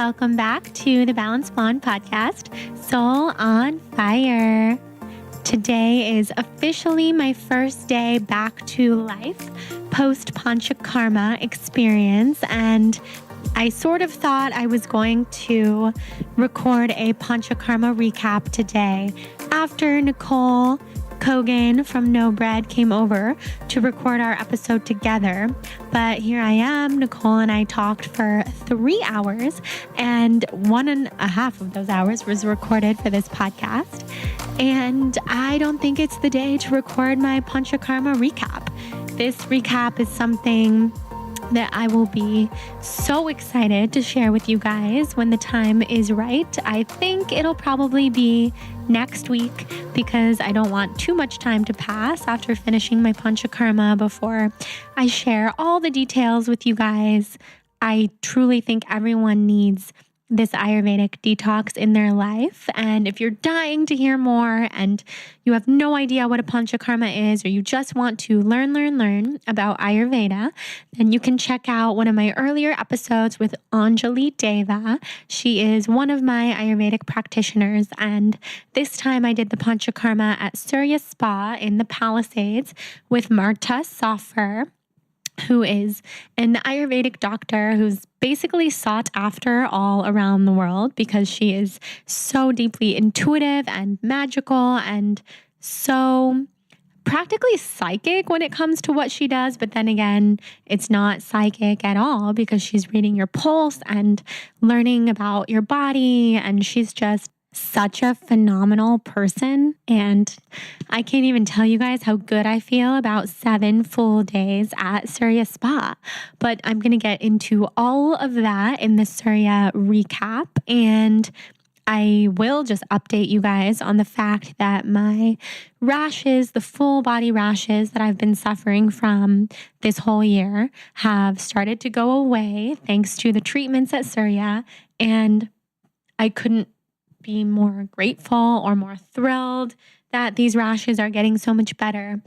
welcome back to the Balanced Blonde podcast, Soul on Fire. Today is officially my first day back to life post-Panchakarma experience, and I sort of thought I was going to record a Panchakarma recap today after Nicole Cogan from NOBREAD came over to record our episode together. But here I am. Nicole and I talked for 3 hours, and 1.5 of those hours was recorded for this podcast. And I don't think it's the day to record my Panchakarma recap. This recap is something that I will be so excited to share with you guys when the time is right. I think it'll probably be next week because I don't want too much time to pass after finishing my Panchakarma before I share all the details with you guys. I truly think everyone needs this Ayurvedic detox in their life. And if you're dying to hear more and you have no idea what a Panchakarma is, or you just want to learn about Ayurveda, then you can check out one of my earlier episodes with Anjali Deva. She is one of my Ayurvedic practitioners. And this time I did the Panchakarma at Surya Spa in the Palisades with Marta Safar, who is an Ayurvedic doctor who's basically sought after all around the world because she is so deeply intuitive and magical and so practically psychic when it comes to what she does. But then again, it's not psychic at all because she's reading your pulse and learning about your body, and she's just such a phenomenal person. And I can't even tell you guys how good I feel about 7 full days at Surya Spa. But I'm going to get into all of that in the Surya recap. And I will just update you guys on the fact that my rashes, the full body rashes that I've been suffering from this whole year, have started to go away thanks to the treatments at Surya. And I couldn't be more grateful or more thrilled that these rashes are getting so much better.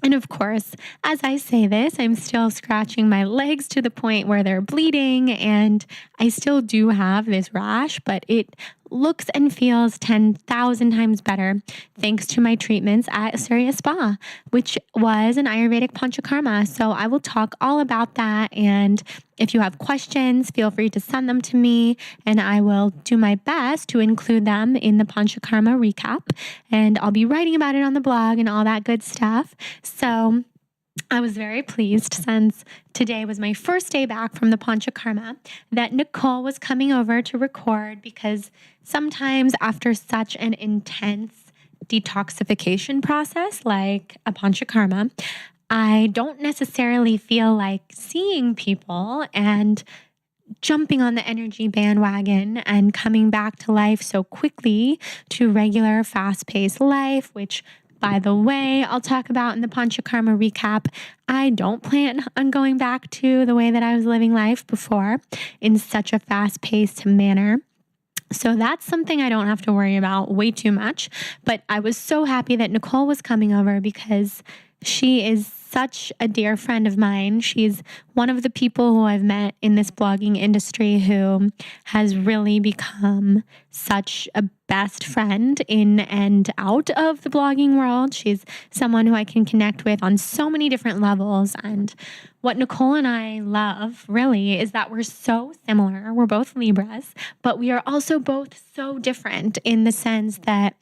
And of course, as I say this, I'm still scratching my legs to the point where they're bleeding, and I still do have this rash, but it looks and feels 10,000 times better thanks to my treatments at Surya Spa, which was an Ayurvedic Panchakarma. So I will talk all about that, and if you have questions, feel free to send them to me, and I will do my best to include them in the Panchakarma recap, and I'll be writing about it on the blog and all that good stuff. So I was very pleased, since today was my first day back from the Panchakarma, that Nicole was coming over to record, because sometimes after such an intense detoxification process like a Panchakarma, I don't necessarily feel like seeing people and jumping on the energy bandwagon and coming back to life so quickly, to regular fast-paced life, which, by the way, I'll talk about in the Panchakarma recap. I don't plan on going back to the way that I was living life before in such a fast-paced manner. So that's something I don't have to worry about way too much. But I was so happy that Nicole was coming over because she is such a dear friend of mine. She's one of the people who I've met in this blogging industry who has really become such a best friend in and out of the blogging world. She's someone who I can connect with on so many different levels. And what Nicole and I love really is that we're so similar. We're both Libras, but we are also both so different in the sense that,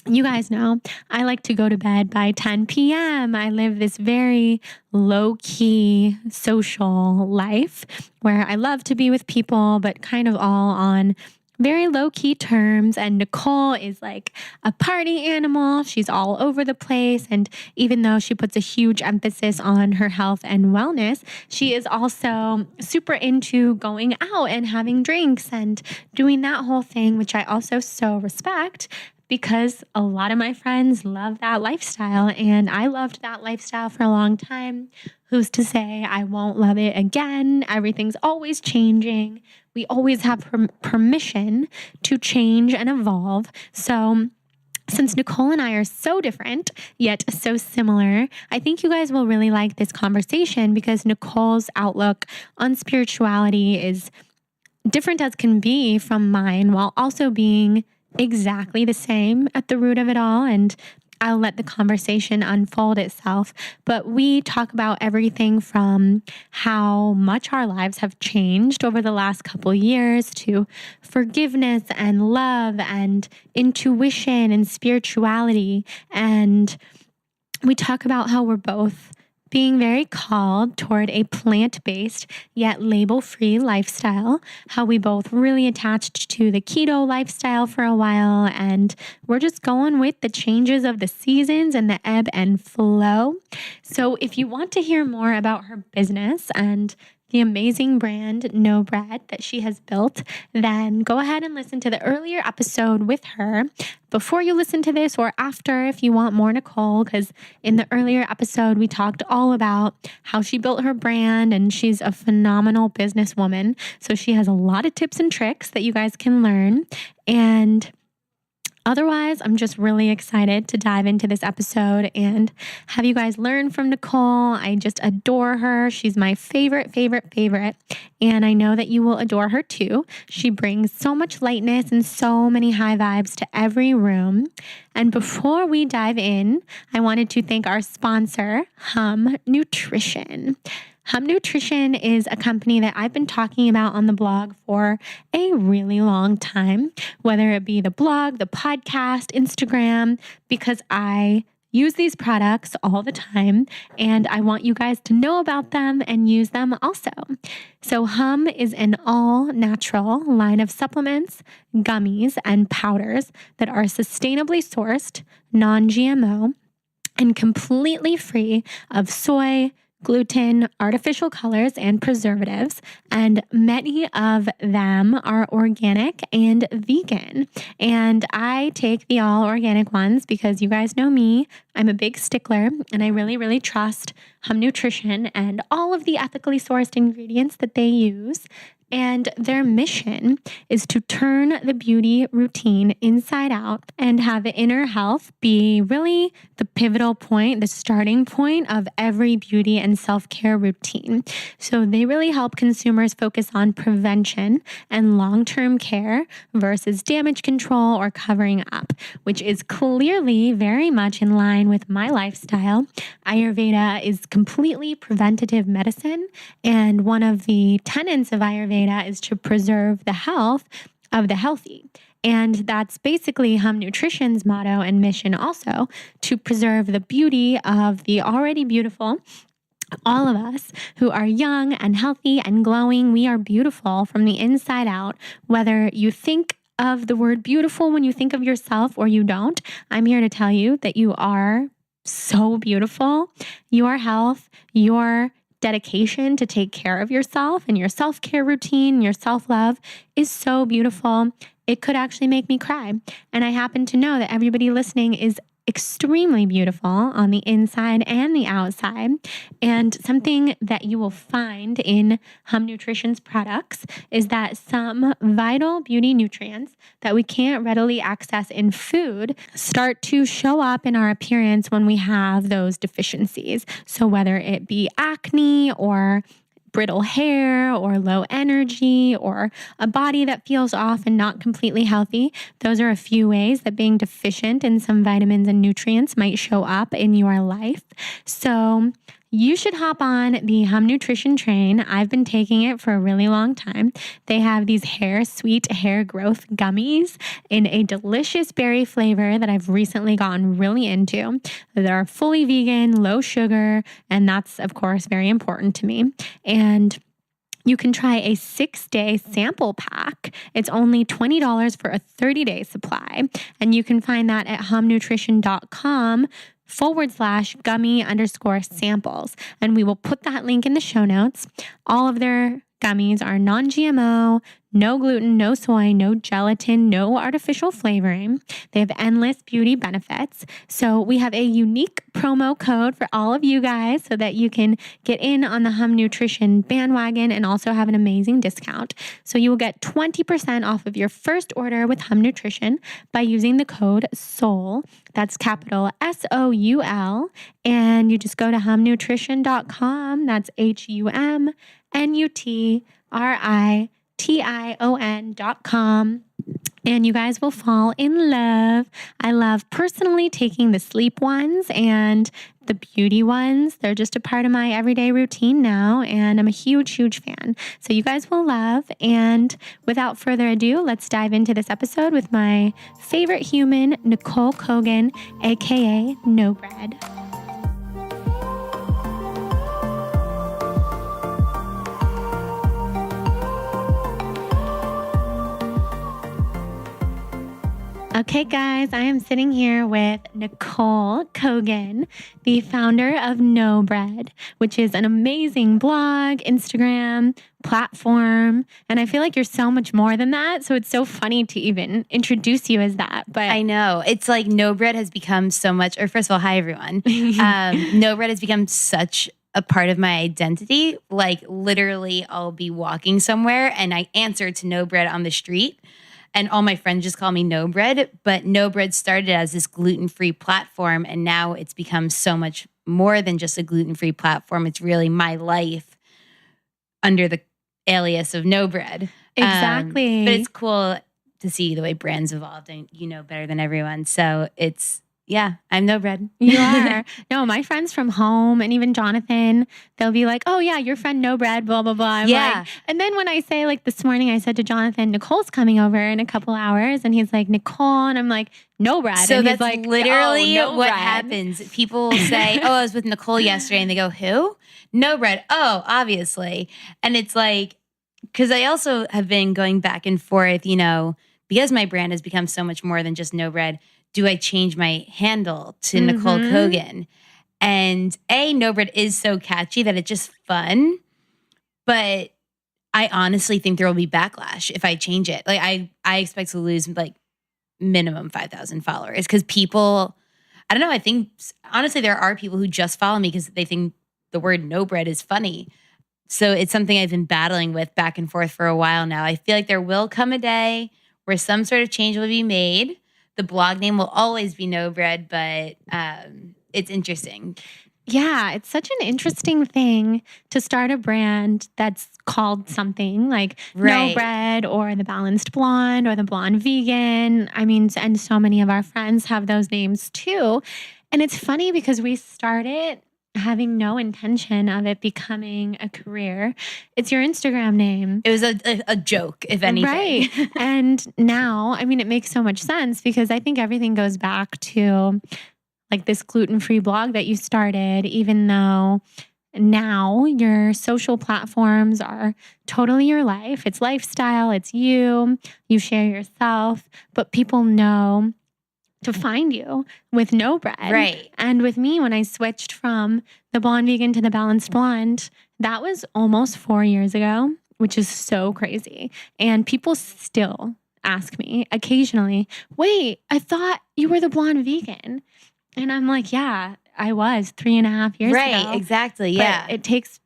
you guys know, I like to go to bed by 10 p.m. I live this very low-key social life where I love to be with people, but kind of all on very low-key terms. And Nicole is like a party animal. She's all over the place. And even though she puts a huge emphasis on her health and wellness, she is also super into going out and having drinks and doing that whole thing, which I also so respect, because a lot of my friends love that lifestyle, and I loved that lifestyle for a long time. Who's to say I won't love it again? Everything's always changing. We always have permission to change and evolve. So since Nicole and I are so different, yet so similar, I think you guys will really like this conversation, because Nicole's outlook on spirituality is different as can be from mine, while also being exactly the same at the root of it all. And I'll let the conversation unfold itself. But we talk about everything from how much our lives have changed over the last couple years to forgiveness and love and intuition and spirituality. And we talk about how we're both being very called toward a plant-based yet label-free lifestyle, how we both really attached to the keto lifestyle for a while, and we're just going with the changes of the seasons and the ebb and flow. So if you want to hear more about her business and the amazing brand NOBREAD that she has built, then go ahead and listen to the earlier episode with her before you listen to this, or after if you want more Nicole, because in the earlier episode we talked all about how she built her brand, and she's a phenomenal businesswoman. So she has a lot of tips and tricks that you guys can learn. And otherwise, I'm just really excited to dive into this episode and have you guys learn from Nicole. I just adore her. She's my favorite. And I know that you will adore her too. She brings so much lightness and so many high vibes to every room. And before we dive in, I wanted to thank our sponsor, Hum Nutrition. Hum Nutrition is a company that I've been talking about on the blog for a really long time, whether it be the blog, the podcast, Instagram, because I use these products all the time and I want you guys to know about them and use them also. So Hum is an all-natural line of supplements, gummies, and powders that are sustainably sourced, non-GMO, and completely free of soy, gluten, artificial colors, and preservatives, and many of them are organic and vegan. And I take the all organic ones because you guys know me, I'm a big stickler, and I really trust Hum Nutrition and all of the ethically sourced ingredients that they use. And their mission is to turn the beauty routine inside out and have inner health be really the pivotal point, the starting point of every beauty and self-care routine. So they really help consumers focus on prevention and long-term care versus damage control or covering up, which is clearly very much in line with my lifestyle. Ayurveda is completely preventative medicine, and one of the tenets of Ayurveda is to preserve the health of the healthy. And that's basically Hum Nutrition's motto and mission also, to preserve the beauty of the already beautiful. All of us who are young and healthy and glowing, we are beautiful from the inside out, whether you think of the word beautiful when you think of yourself or you don't. I'm here to tell you that you are so beautiful. Your health, your dedication to take care of yourself and your self-care routine, your self-love is so beautiful. It could actually make me cry. And I happen to know that everybody listening is extremely beautiful on the inside and the outside. And something that you will find in Hum Nutrition's products is that some vital beauty nutrients that we can't readily access in food start to show up in our appearance when we have those deficiencies. So whether it be acne or brittle hair or low energy or a body that feels off and not completely healthy, those are a few ways that being deficient in some vitamins and nutrients might show up in your life. So you should hop on the Hum Nutrition train. I've been taking it for a really long time. They have these sweet hair growth gummies in a delicious berry flavor that I've recently gotten really into. They're fully vegan, low sugar, and that's, of course, very important to me. And you can try a 6-day sample pack. It's only $20 for a 30-day supply. And you can find that at humnutrition.com/gummy_samples. And we will put that link in the show notes. All of their gummies are non-GMO, no gluten, no soy, no gelatin, no artificial flavoring. They have endless beauty benefits. So we have a unique promo code for all of you guys so that you can get in on the Hum Nutrition bandwagon and also have an amazing discount. So you will get 20% off of your first order with Hum Nutrition by using the code SOUL. That's capital SOUL. And you just go to humnutrition.com. That's HUMNUTRITION.com. tion.com. And you guys will fall in love. I love personally taking the sleep ones and the beauty ones. They're just a part of my everyday routine now, and I'm a huge, huge fan. So you guys will love. And without further ado, let's dive into this episode with my favorite human, Nicole Cogan, aka NOBREAD. Okay, guys, I am sitting here with Nicole Cogan, the founder of NOBREAD, which is an amazing blog, Instagram platform. And I feel like you're so much more than that. So it's so funny to even introduce you as that. But I know. It's like NOBREAD has become so much, or first of all, hi, everyone. NOBREAD has become such a part of my identity. Like literally I'll be walking somewhere and I answer to NOBREAD on the street. And all my friends just call me NOBREAD, but NOBREAD started as this gluten-free platform, and now it's become so much more than just a gluten-free platform. It's really my life under the alias of NOBREAD. Exactly. But it's cool to see the way brands evolved, and you know better than everyone. So I'm NOBREAD. You are. No, my friends from home and even Jonathan, they'll be like, oh yeah, your friend NOBREAD, blah, blah, blah. I'm like, and then when I say like this morning, I said to Jonathan, Nicole's coming over in a couple hours. And he's like, Nicole. And I'm like, NOBREAD. So and that's like, literally oh, what happens. People say, oh, I was with Nicole yesterday. And they go, who? NOBREAD. Oh, obviously. And it's like, because I also have been going back and forth, you know, because my brand has become so much more than just NOBREAD. Do I change my handle to Nicole Cogan? And NOBREAD is so catchy that it's just fun. But I honestly think there will be backlash if I change it. Like I expect to lose like minimum 5,000 followers because people, I don't know. I think honestly there are people who just follow me because they think the word NOBREAD is funny. So it's something I've been battling with back and forth for a while now. I feel like there will come a day where some sort of change will be made. The blog name will always be NOBREAD, but it's interesting. Yeah, it's such an interesting thing to start a brand that's called something like NOBREAD or the Balanced Blonde or the Blonde Vegan. I mean, and so many of our friends have those names too. And it's funny because we started having no intention of it becoming a career. It's your Instagram name. It was a joke, if anything. Right. And now, I mean, it makes so much sense because I think everything goes back to like this gluten-free blog that you started, even though now your social platforms are totally your life. It's lifestyle. It's you. You share yourself, but people know to find you with NOBREAD. Right. And with me, when I switched from the Blonde Vegan to the Balanced Blonde, that was almost 4 years ago, which is so crazy. And people still ask me occasionally, wait, I thought you were the Blonde Vegan. And I'm like, yeah, I was 3.5 years ago. Right, exactly. Yeah. But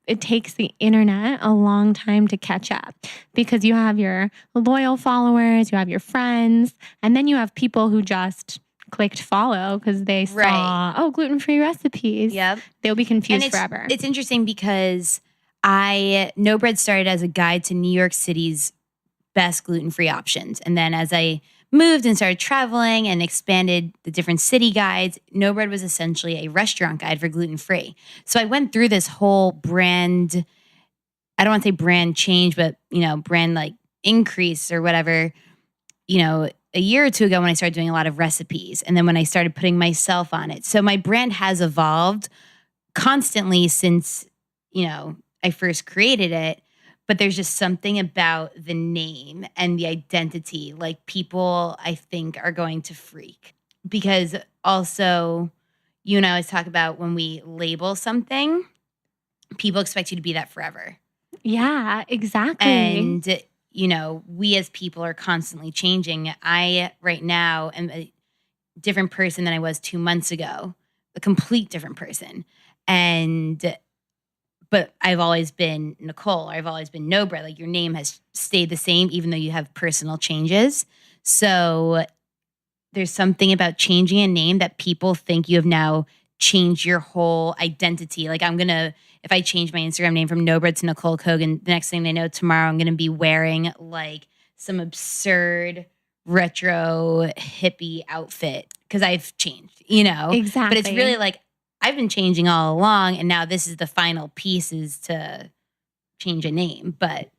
it takes the internet a long time to catch up because you have your loyal followers, you have your friends, and then you have people who just clicked follow because they saw, gluten-free recipes. Yep. They'll be confused forever. It's interesting because NOBREAD started as a guide to New York City's best gluten-free options. And then as I moved and started traveling and expanded the different city guides, NOBREAD was essentially a restaurant guide for gluten-free. So I went through this whole brand, I don't want to say brand change, but, you know, brand like increase or whatever, you know, a year or two ago when I started doing a lot of recipes. And then when I started putting myself on it. So my brand has evolved constantly since, you know, I first created it. But there's just something about the name and the identity, like people, I think, are going to freak. Because also, you and I always talk about when we label something, people expect you to be that forever. Yeah, exactly. And, you know, we as people are constantly changing. I, right now, am a different person than I was 2 months ago, a complete different person. But I've always been Nicole, or I've always been NOBREAD. Like your name has stayed the same, even though you have personal changes. So there's something about changing a name that people think you have now change your whole identity. Like if I change my Instagram name from NOBREAD to Nicole Cogan, the next thing they know, tomorrow I'm going to be wearing like some absurd retro hippie outfit because I've changed, Exactly. But it's really like I've been changing all along, and now this is the final pieces to change a name. But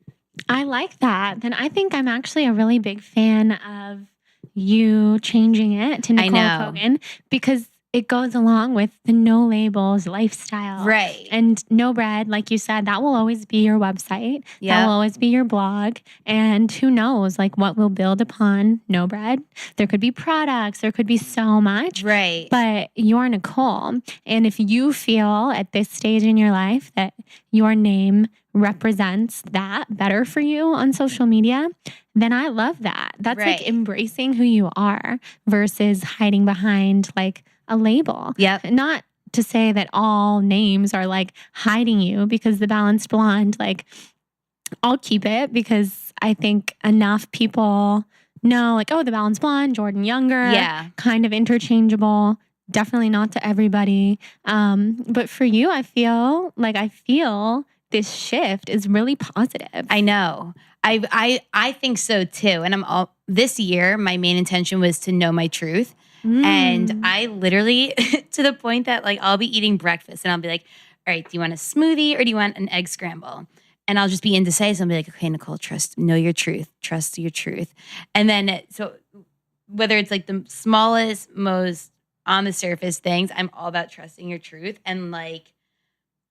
I like that. Then I think I'm actually a really big fan of you changing it to Nicole Cogan because it goes along with the no labels lifestyle. Right. And NOBREAD, like you said, that will always be your website. Yeah. That will always be your blog. And who knows, like what will build upon NOBREAD. There could be products. There could be so much. Right. But you're Nicole. And if you feel at this stage in your life that your name represents that better for you on social media, then I love that. That's like embracing who you are versus hiding behind like a label. Yep. Not to say that all names are like hiding you, because the Balanced Blonde, like I'll keep it because I think enough people know like, oh, the Balanced Blonde, Jordan Younger, kind of interchangeable. Definitely not to everybody. But for you, I feel this shift is really positive. I know. I think so too. And this year, my main intention was to know my truth. And I literally, to the point that like I'll be eating breakfast and I'll be like, all right, do you want a smoothie or do you want an egg scramble? And I'll just be indecisive. I'll be like, okay, Nicole, know your truth. Trust your truth. And then, so whether it's like the smallest, most on the surface things, I'm all about trusting your truth. And like,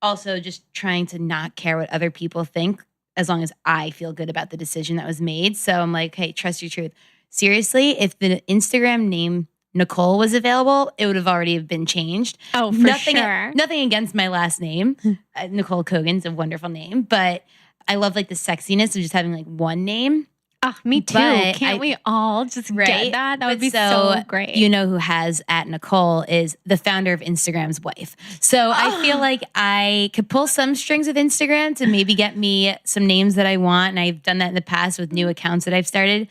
also just trying to not care what other people think as long as I feel good about the decision that was made. So I'm like, hey, trust your truth. Seriously, if the Instagram name Nicole was available, it would have already been changed. Oh, for sure. Nothing against my last name. Nicole Cogan's a wonderful name, but I love like the sexiness of just having like one name. Oh, me too. But Can't we all just get that? That would be so great. You know who has at Nicole is the founder of Instagram's wife. So I feel like I could pull some strings with Instagram to maybe get me some names that I want. And I've done that in the past with new accounts that I've started.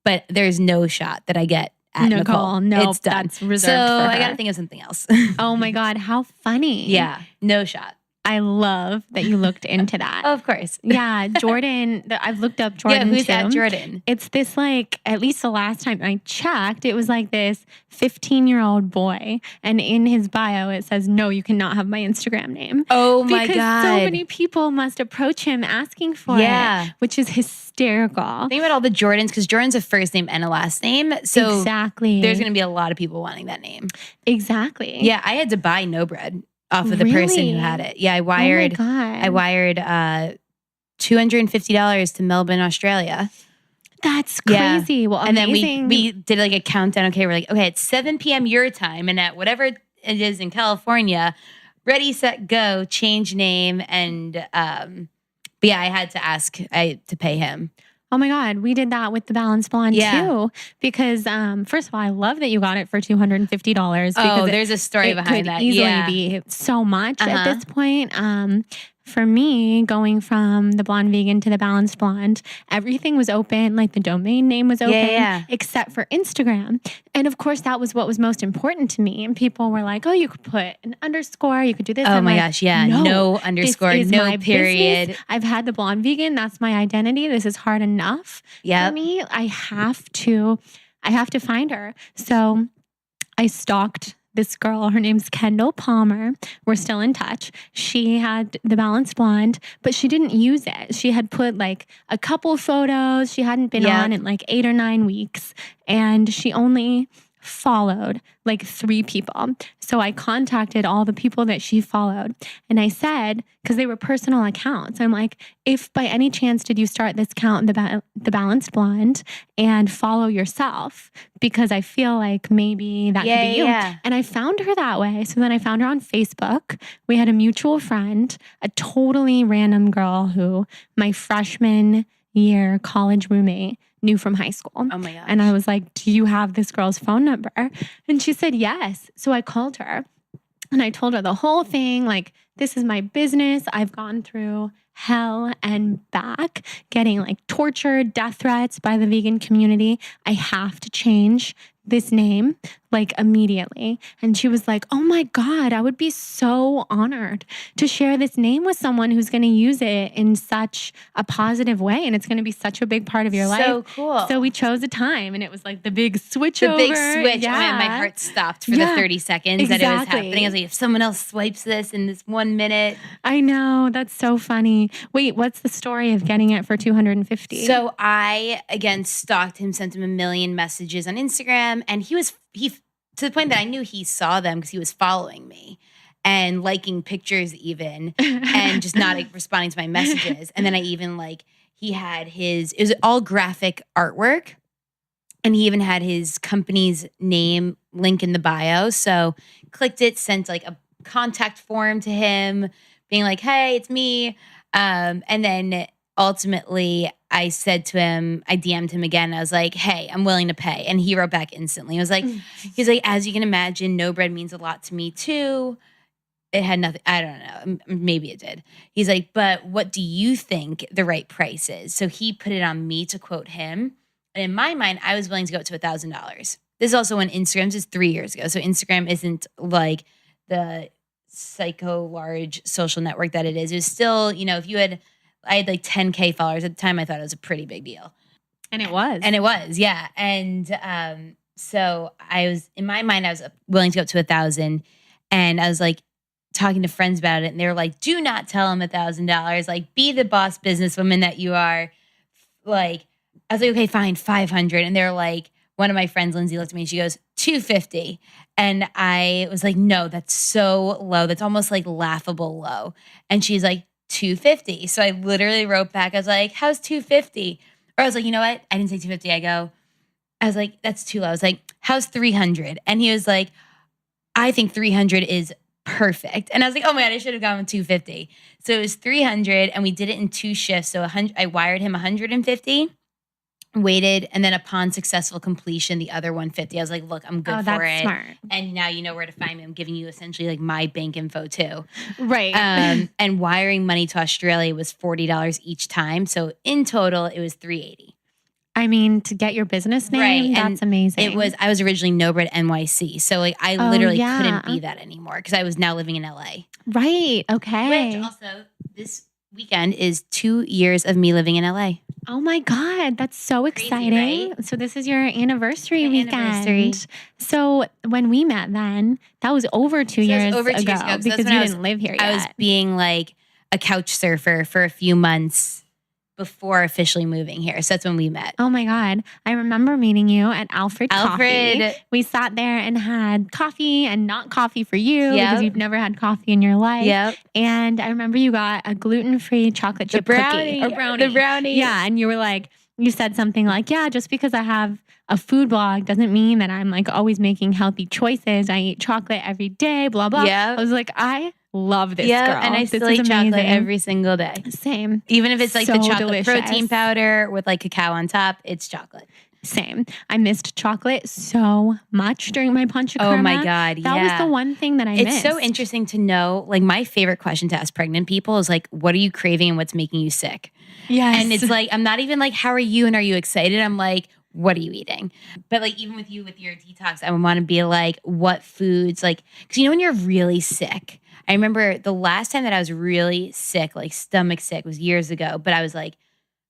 But there's no shot that I get at Nicole. No, it's done. That's reserved for her. I got to think of something else. Oh my God, how funny. Yeah, no shot. I love that you looked into that. Oh, of course. Yeah, Jordan. I've looked up Jordan who's too. that Jordan? It's this like, at least the last time I checked, it was like this 15-year-old boy. And in his bio, it says, no, you cannot have my Instagram name. Oh my God. Because so many people must approach him asking for it, which is hysterical. Think about all the Jordans, because Jordan's a first name and a last name. So exactly. There's going to be a lot of people wanting that name. Exactly. Yeah, I had to buy NOBREAD off of the person who had it. Yeah, I wired $250 to Melbourne, Australia. That's crazy. Yeah. Well, and amazing. then we did like a countdown. Okay, we're like, okay, it's 7 p.m. your time, and at whatever it is in California, ready, set, go, change name, and but yeah, I had to ask to pay him. Oh my God, we did that with the Balanced Blonde too. Because first of all, I love that you got it for $250. Because there's a story behind that. It could easily be so much at this point. For me, going from the Blonde Vegan to the Balanced Blonde, everything was open. Like the domain name was open, except for Instagram. And of course, that was what was most important to me. And people were like, oh, you could put an underscore. You could do this. Oh my gosh, yeah. No underscore, no period. Business. I've had the Blonde Vegan. That's my identity. This is hard enough for me. I have to find her. So I stalked this girl. Her name's Kendall Palmer. We're still in touch. She had the Balanced Blonde, but she didn't use it. She had put like a couple photos. She hadn't been on in like 8 or 9 weeks. And she only followed like 3 people. So I contacted all the people that she followed. And I said, because they were personal accounts, I'm like, if by any chance did you start this account, the Balanced Blonde, and follow yourself, because I feel like maybe that could be you. Yeah. And I found her that way. So then I found her on Facebook. We had a mutual friend, a totally random girl who my freshman year college roommate knew from high school. Oh my gosh. And I was like, do you have this girl's phone number? And she said yes. So I called her and I told her the whole thing. Like, this is my business. I've gone through hell and back, getting like tortured, death threats by the vegan community. I have to change this name like immediately. And she was like, oh my God, I would be so honored to share this name with someone who's going to use it in such a positive way. And it's going to be such a big part of your life. So cool. So we chose a time, and it was like the big switch The over. big switch. Yeah. I mean, my heart stopped for the 30 seconds that it was happening. I was like, if someone else swipes this in this 1 minute. I know. That's so funny. Wait, what's the story of getting it for $250? So I, again, stalked him, sent him a million messages on Instagram. And he to the point that I knew he saw them because he was following me and liking pictures even and just not like, responding to my messages. And then I even he had it was all graphic artwork. And he even had his company's name link in the bio. So clicked it, sent like a contact form to him being like, hey, it's me. And then ultimately I said to him, I DM'd him again. I was like, hey, I'm willing to pay. And he wrote back instantly. I was like, he's like, as you can imagine, NOBREAD means a lot to me too. It had nothing, I don't know, maybe it did. He's like, but what do you think the right price is? So he put it on me to quote him. And in my mind, I was willing to go up to $1,000. This is also when Instagram, this is 3 years ago. So Instagram isn't like the psycho large social network that it is. It was still, I had like 10K followers at the time. I thought it was a pretty big deal. And it was. Yeah. And so in my mind, I was willing to go up to 1,000. And I was like talking to friends about it. And they were like, do not tell him $1,000. Like, be the boss businesswoman that you are. Like, I was like, okay, fine, 500. And they're like, one of my friends, Lindsay, looked at me and she goes, 250. And I was like, no, that's so low. That's almost like laughable low. And she's like, 250. So I literally wrote back, I was like, how's 250? Or I was like, you know what? I didn't say 250. I was like, that's too low. I was like, how's 300? And he was like, I think 300 is perfect. And I was like, oh my God, I should have gone with 250. So it was 300 and we did it in 2 shifts. So I wired him 150. Waited, and then upon successful completion, the other 150. I was like, look, I'm good for that's it. Smart. And now you know where to find me. I'm giving you essentially like my bank info too. Right. And wiring money to Australia was $40 each time. So in total, it was $380. I mean, to get your business name, that's amazing. I was originally NOBREAD NYC. So like I literally couldn't be that anymore because I was now living in LA. Right. Okay. Which also this weekend is 2 years of me living in LA. Oh my God, that's so exciting. Crazy, right? So this is your anniversary weekend. So when we met then, that was over 2 years ago because you didn't live here yet. I was being like a couch surfer for a few months before officially moving here. So that's when we met. Oh my God. I remember meeting you at Alfred Coffee. We sat there and had coffee, and not coffee for you because you've never had coffee in your life. Yep. And I remember you got a gluten-free chocolate chip cookie or brownie. The brownie. Yeah. And you were like, you said something like, yeah, just because I have a food blog doesn't mean that I'm like always making healthy choices. I eat chocolate every day, blah, blah. Yeah. I was like, I love this girl. And I still eat chocolate every single day. Same. Even if it's like the chocolate delicious protein powder with like cacao on top, it's chocolate. Same. I missed chocolate so much during my panchakarma. Oh my God, That was the one thing that I missed. It's so interesting to know. Like my favorite question to ask pregnant people is like, what are you craving and what's making you sick? Yes. And it's like, I'm not even like, how are you and are you excited? I'm like, what are you eating? But like, even with you, with your detox, I would want to be like, what foods, like, because when you're really sick, I remember the last time that I was really sick, like stomach sick, was years ago, but I was like,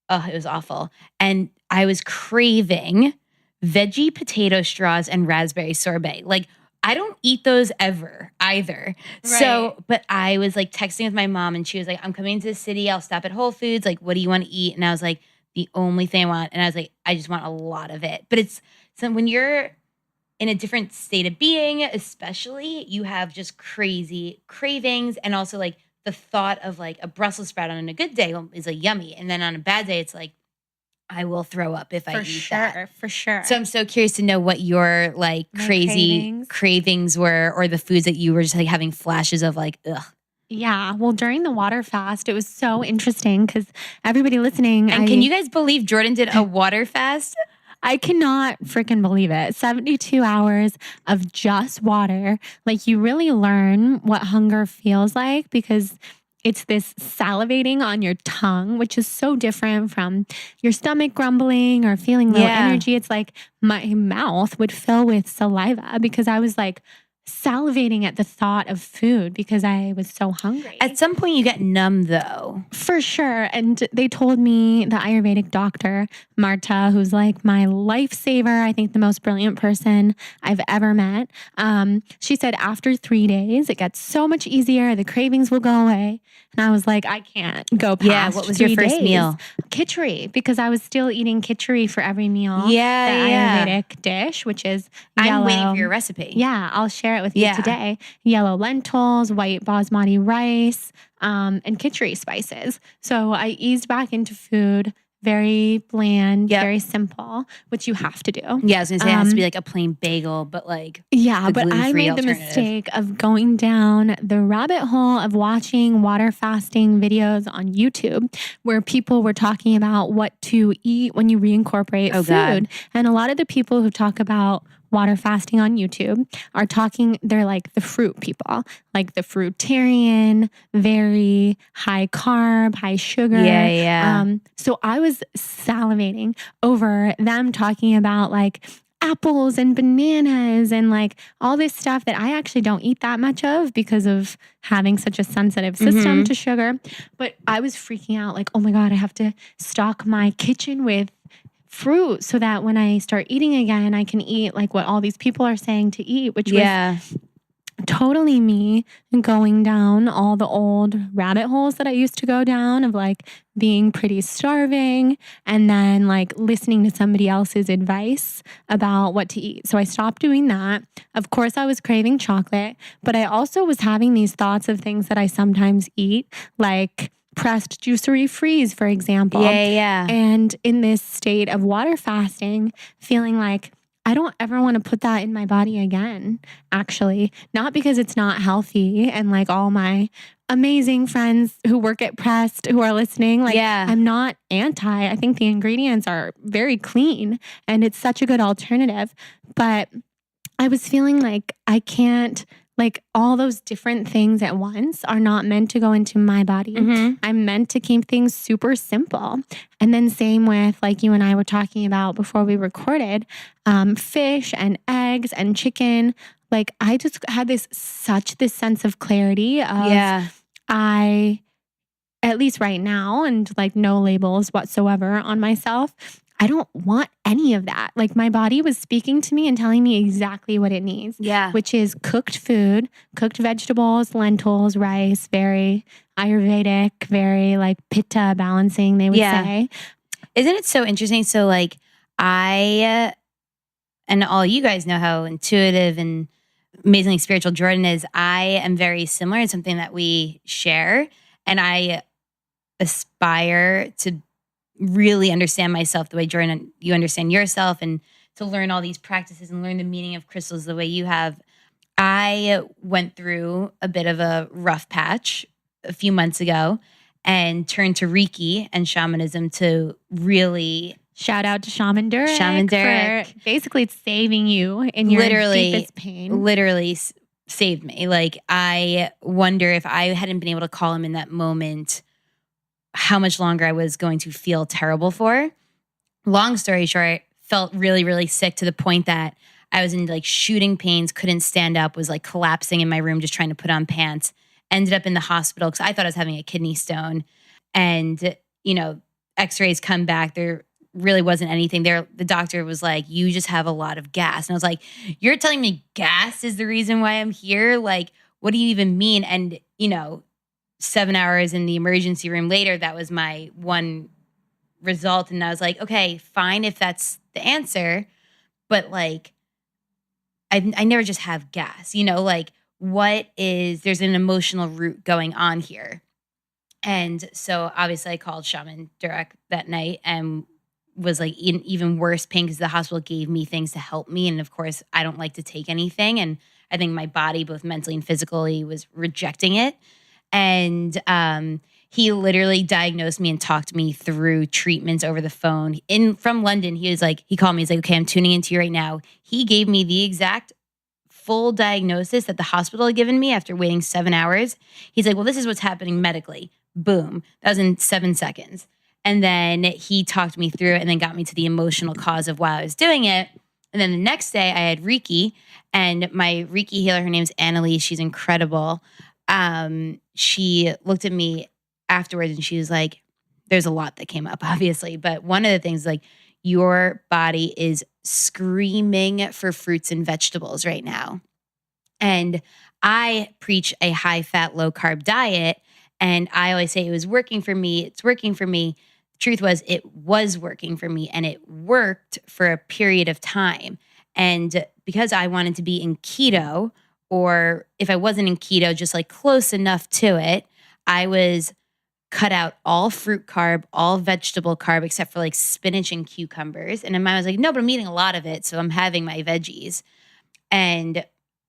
oh, it was awful. And I was craving veggie potato straws and raspberry sorbet. Like, I don't eat those ever either. Right. So, but I was like texting with my mom and she was like, I'm coming to the city. I'll stop at Whole Foods. Like, what do you want to eat? And I was like, the only thing I want. And I was like, I just want a lot of it. But so when you're in a different state of being, especially, you have just crazy cravings. And also like the thought of like a Brussels sprout on a good day is like yummy. And then on a bad day, it's like, I will throw up if I eat that. For sure. So I'm so curious to know what your like crazy cravings were, or the foods that you were just like having flashes of like, ugh. Yeah. Well, during the water fast, it was so interesting because everybody listening. And can you guys believe Jordan did a water fast? I cannot freaking believe it. 72 hours of just water. Like, you really learn what hunger feels like because it's this salivating on your tongue, which is so different from your stomach grumbling or feeling low energy. It's like my mouth would fill with saliva because I was like salivating at the thought of food because I was so hungry. At some point you get numb though. For sure. And they told me, the Ayurvedic doctor, Marta, who's like my lifesaver, I think the most brilliant person I've ever met. She said after 3 days, it gets so much easier. The cravings will go away. And I was like, I can't go past. Yeah. What was your first meal? Khichdi, because I was still eating khichdi for every meal. Yeah. The Ayurvedic dish, which is yellow. I'm waiting for your recipe. Yeah. I'll share it with you today. Yellow lentils, white basmati rice, and khichdi spices. So I eased back into food. Very bland, very simple, which you have to do. Yeah, I was going to say it has to be like a plain bagel, but like but I made the mistake of going down the rabbit hole of watching water fasting videos on YouTube where people were talking about what to eat when you reincorporate food. God. And a lot of the people who talk about water fasting on YouTube are talking, they're like the fruit people, like the fruitarian, very high carb, high sugar. So I was salivating over them talking about like apples and bananas and like all this stuff that I actually don't eat that much of because of having such a sensitive system to sugar. But I was freaking out like, oh my God, I have to stock my kitchen with fruit so that when I start eating again, I can eat like what all these people are saying to eat, which was totally me going down all the old rabbit holes that I used to go down of like being pretty starving and then like listening to somebody else's advice about what to eat. So I stopped doing that. Of course, I was craving chocolate, but I also was having these thoughts of things that I sometimes eat, like pressed juicery freeze, for example. And in this state of water fasting, feeling like I don't ever want to put that in my body again, actually. Not because it's not healthy and like all my amazing friends who work at Pressed who are listening, like I'm not anti. I think the ingredients are very clean and it's such a good alternative. But I was feeling like I can't, like all those different things at once are not meant to go into my body. I'm meant to keep things super simple. And then same with like you and I were talking about before we recorded, fish and eggs and chicken. Like I just had this sense of clarity of I, at least right now, and like no labels whatsoever on myself, I don't want any of that. Like my body was speaking to me and telling me exactly what it needs. Which is cooked food, cooked vegetables, lentils, rice, very Ayurvedic, very like pitta balancing, they would say. Isn't it so interesting? So like I, and all you guys know how intuitive and amazingly spiritual Jordan is. I am very similar. It's something that we share. And I aspire to really understand myself the way Jordan, you understand yourself, and to learn all these practices and learn the meaning of crystals the way you have. I went through a bit of a rough patch a few months ago and turned to Reiki and shamanism to really... Shout out to Shaman Derek. For basically saving you in your deepest pain. Literally saved me. Like I wonder if I hadn't been able to call him in that moment, how much longer I was going to feel terrible for. Long story short, felt really, really sick to the point that I was in like shooting pains, couldn't stand up, was like collapsing in my room, just trying to put on pants. Ended up in the hospital because I thought I was having a kidney stone. And, you know, x-rays come back. There really wasn't anything there. The doctor was like, you just have a lot of gas. And I was like, you're telling me gas is the reason why I'm here? Like, what do you even mean? And, you know, 7 hours in the emergency room later, that was my one result. And I was like, okay, fine if that's the answer. But like, I never just have gas, you know, like there's an emotional root going on here. And so obviously I called Shaman Durek that night and was like in even worse pain because the hospital gave me things to help me. And of course I don't like to take anything. And I think my body, both mentally and physically, was rejecting it. And he literally diagnosed me and talked me through treatments over the phone. From London, he called me, he's like, okay, I'm tuning into you right now. He gave me the exact full diagnosis that the hospital had given me after waiting 7 hours. He's like, well, this is what's happening medically. Boom. That was in 7 seconds. And then he talked me through it and then got me to the emotional cause of why I was doing it. And then the next day I had Reiki, and my Reiki healer, her name's Annalise. She's incredible. She looked at me afterwards and she was like, there's a lot that came up, obviously. But one of the things, like, your body is screaming for fruits and vegetables right now. And I preach a high fat, low carb diet. And I always say it was working for me. It's working for me. The truth was, it was working for me, and it worked for a period of time. And because I wanted to be in keto, or if I wasn't in keto, just like close enough to it, I was cut out all fruit carb, all vegetable carb, except for like spinach and cucumbers. And then I was like, no, but I'm eating a lot of it, so I'm having my veggies. And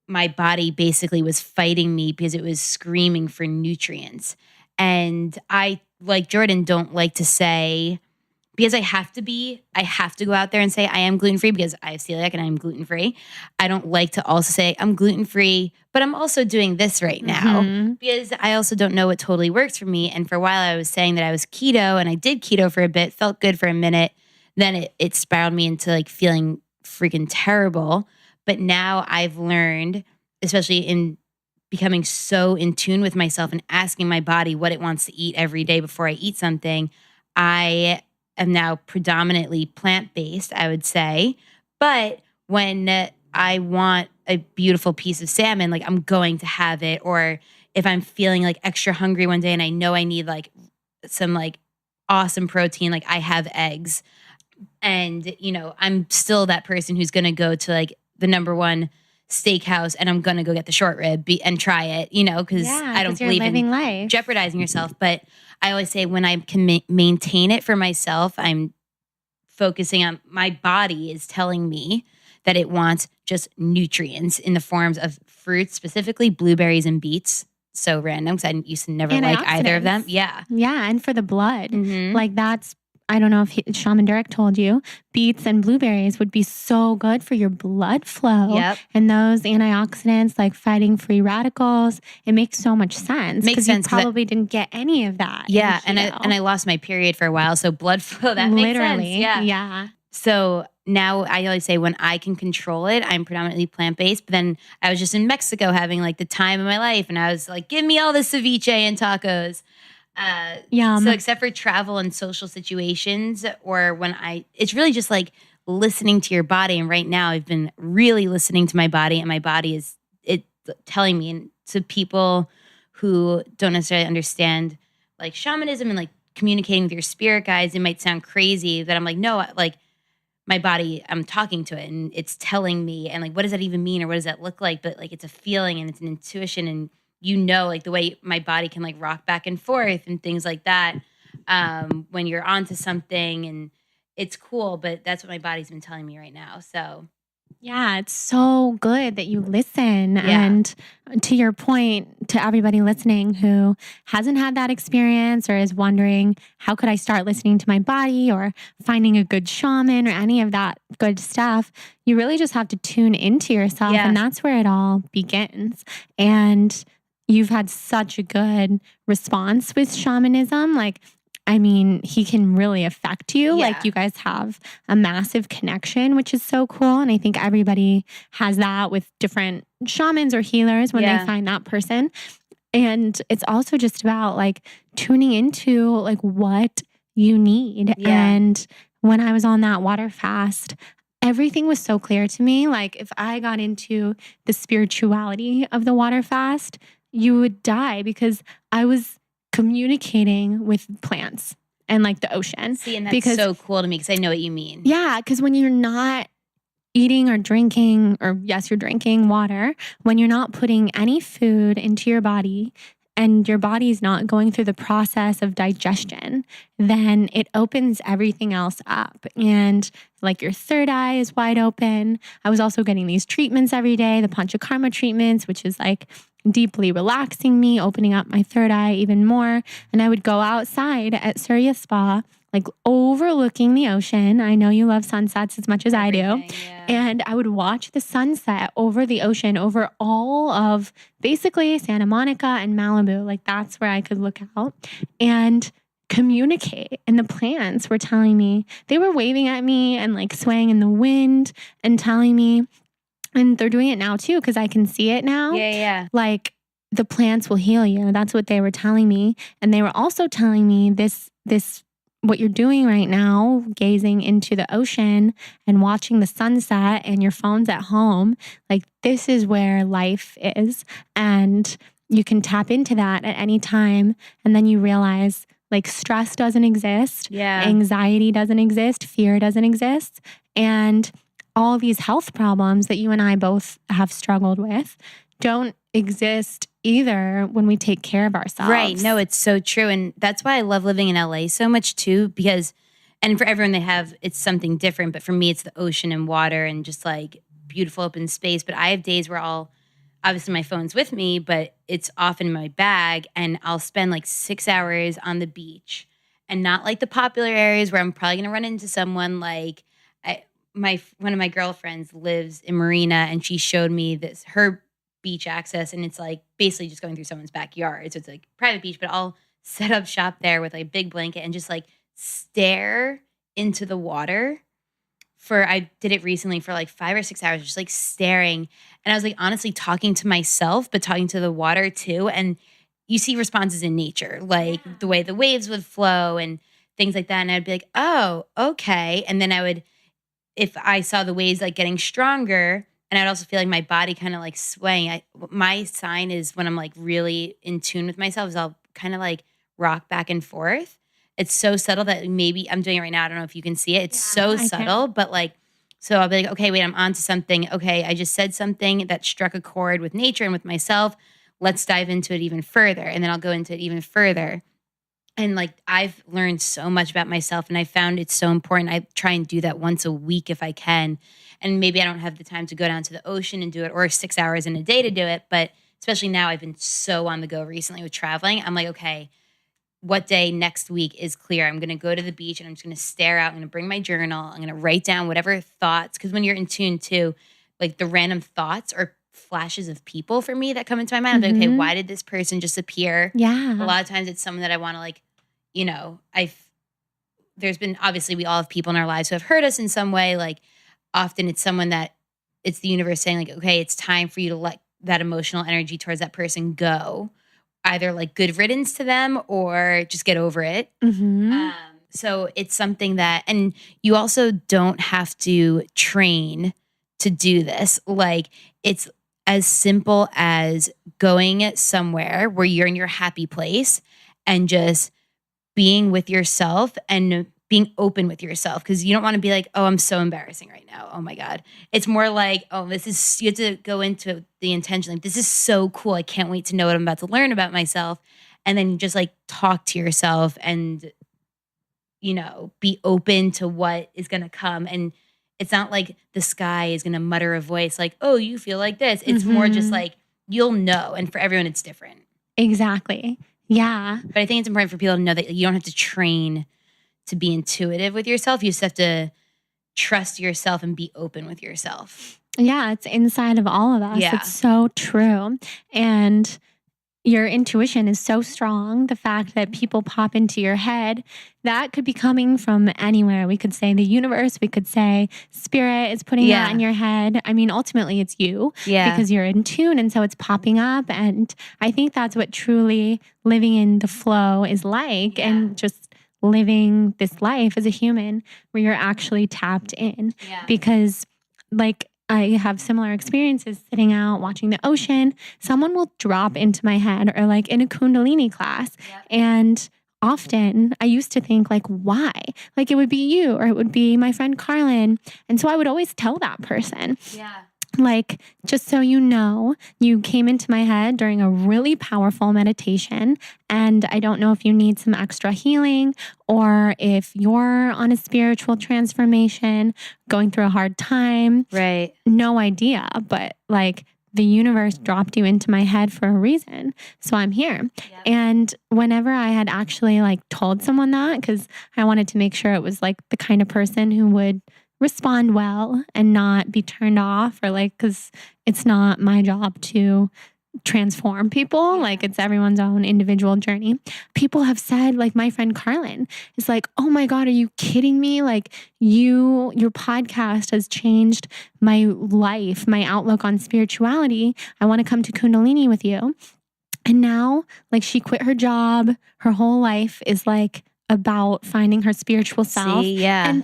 my body basically was fighting me because it was screaming for nutrients. And I, like Jordan, don't like to say, because I have to go out there and say I am gluten-free because I have celiac and I'm gluten-free. I don't like to also say I'm gluten-free, but I'm also doing this right now because I also don't know what totally works for me. And for a while I was saying that I was keto, and I did keto for a bit, felt good for a minute. Then it spiraled me into like feeling freaking terrible. But now I've learned, especially in becoming so in tune with myself and asking my body what it wants to eat every day before I eat something, I am now predominantly plant-based, I would say. But when I want a beautiful piece of salmon, like, I'm going to have it. Or if I'm feeling like extra hungry one day and I know I need like some like awesome protein, like, I have eggs. And, you know, I'm still that person who's going to go to like the number one steakhouse and I'm going to go get the short rib and try it, you know, because I don't believe in life. Jeopardizing yourself. But I always say when I can maintain it for myself, I'm focusing on my body is telling me that it wants just nutrients in the forms of fruits, specifically blueberries and beets. So random because I used to never like either of them. Yeah. Yeah. And for the blood, like, that's, I don't know if Shaman Durek told you, beets and blueberries would be so good for your blood flow. Yep. And those antioxidants, like fighting free radicals, it makes so much sense. Makes sense. You probably didn't get any of that. Yeah. And I lost my period for a while. So blood flow, that makes sense. Yeah. So now I always say when I can control it, I'm predominantly plant-based. But then I was just in Mexico having like the time of my life. And I was like, give me all the ceviche and tacos. So except for travel and social situations, or when it's really just like listening to your body. And right now I've been really listening to my body, and my body is telling me. And to people who don't necessarily understand like shamanism and like communicating with your spirit guides, it might sound crazy that I'm like, no, like, my body, I'm talking to it and it's telling me, and like, what does that even mean? Or what does that look like? But like, it's a feeling and it's an intuition, and you know, like the way my body can like rock back and forth and things like that when you're onto something, and it's cool. But that's what my body's been telling me right now. So yeah, it's so good that you listen. Yeah. And to your point, to everybody listening who hasn't had that experience or is wondering, how could I start listening to my body or finding a good shaman or any of that good stuff, you really just have to tune into yourself. Yeah. And that's where it all begins. And you've had such a good response with shamanism. Like, I mean, he can really affect you. Yeah. Like, you guys have a massive connection, which is so cool. And I think everybody has that with different shamans or healers when they find that person. And it's also just about like tuning into like what you need. Yeah. And when I was on that water fast, everything was so clear to me. Like, if I got into the spirituality of the water fast, you would die, because I was communicating with plants and like the ocean. See, and that's so cool to me because I know what you mean. Yeah, because when you're not eating or drinking, or yes, you're drinking water, when you're not putting any food into your body and your body's not going through the process of digestion, then it opens everything else up. And like, your third eye is wide open. I was also getting these treatments every day, the Panchakarma treatments, which is like deeply relaxing me, opening up my third eye even more. And I would go outside at Surya Spa like overlooking the ocean. I know you love sunsets as much as I do. Yeah. And I would watch the sunset over the ocean, over all of basically Santa Monica and Malibu. Like that's where I could look out and communicate. And the plants were telling me, they were waving at me and like swaying in the wind and telling me, and they're doing it now too, because I can see it now. Yeah. Like the plants will heal you. That's what they were telling me. And they were also telling me this, what you're doing right now, gazing into the ocean and watching the sunset and your phone's at home, like this is where life is. And you can tap into that at any time. And then you realize like stress doesn't exist. Yeah. Anxiety doesn't exist. Fear doesn't exist. And all these health problems that you and I both have struggled with don't exist either when we take care of ourselves. Right. No, it's so true. And that's why I love living in LA so much too, because, and for everyone it's something different, but for me, it's the ocean and water and just like beautiful open space. But I have days where obviously my phone's with me, but it's often in my bag and I'll spend like 6 hours on the beach and not like the popular areas where I'm probably going to run into someone. Like one of my girlfriends lives in Marina and she showed me her beach access, and it's like basically just going through someone's backyard. So it's like private beach, but I'll set up shop there with like a big blanket and just like stare into the water I did it recently for like 5 or 6 hours, just like staring. And I was like honestly talking to myself, but talking to the water too. And you see responses in nature, like the way the waves would flow and things like that. And I'd be like, oh, okay. And then if I saw the waves like getting stronger, and I'd also feel like my body kind of like swaying. My sign is when I'm like really in tune with myself is I'll kind of like rock back and forth. It's so subtle that maybe I'm doing it right now. I don't know if you can see it. It's so subtle, but like, so I'll be like, okay, wait, I'm onto something. Okay, I just said something that struck a chord with nature and with myself. Let's dive into it even further. And then I'll go into it even further. And like, I've learned so much about myself and I found it's so important. I try and do that once a week if I can. And maybe I don't have the time to go down to the ocean and do it or 6 hours in a day to do it. But especially now I've been so on the go recently with traveling. I'm like, okay, what day next week is clear? I'm going to go to the beach and I'm just going to stare out. I'm going to bring my journal. I'm going to write down whatever thoughts. Because when you're in tune too, like the random thoughts or flashes of people for me that come into my mind. I'm like, okay, why did this person just appear? Yeah. A lot of times it's someone that I want to like, there's been, obviously we all have people in our lives who have hurt us in some way. Like often it's someone that it's the universe saying like, okay, it's time for you to let that emotional energy towards that person go. Either like good riddance to them or just get over it. So it's something that, and you also don't have to train to do this. Like it's as simple as going somewhere where you're in your happy place and just being with yourself and being open with yourself. Because you don't want to be like, oh, I'm so embarrassing right now. Oh my God. It's more like, oh, you have to go into the intention. Like, this is so cool. I can't wait to know what I'm about to learn about myself. And then you just like talk to yourself and, be open to what is going to come. And it's not like the sky is going to mutter a voice like, oh, you feel like this. It's more just like, you'll know. And for everyone, it's different. Exactly. Yeah. But I think it's important for people to know that you don't have to train to be intuitive with yourself. You just have to trust yourself and be open with yourself. Yeah, it's inside of all of us. Yeah. It's so true. And your intuition is so strong. The fact that people pop into your head, that could be coming from anywhere. We could say the universe. We could say spirit is putting that in your head. I mean, ultimately it's you because you're in tune. And so it's popping up. And I think that's what truly living in the flow is like. And just living this life as a human where you're actually tapped in. Because like, I have similar experiences sitting out, watching the ocean. Someone will drop into my head or like in a Kundalini class. And often I used to think like, why? Like it would be you or it would be my friend Carlin. And so I would always tell that person. Like, just so you know, you came into my head during a really powerful meditation. And I don't know if you need some extra healing or if you're on a spiritual transformation, going through a hard time. Right. No idea. But like, the universe dropped you into my head for a reason. So I'm here. Yep. And whenever I had actually like told someone that, because I wanted to make sure it was like the kind of person who would respond well and not be turned off, or like, because it's not my job to transform people. Like, it's everyone's own individual journey. People have said, like my friend Carlin is like, oh my God, are you kidding me? Like your podcast has changed my life, my outlook on spirituality. I want to come to Kundalini with you. And now, like, she quit her job. Her whole life is like about finding her spiritual self. And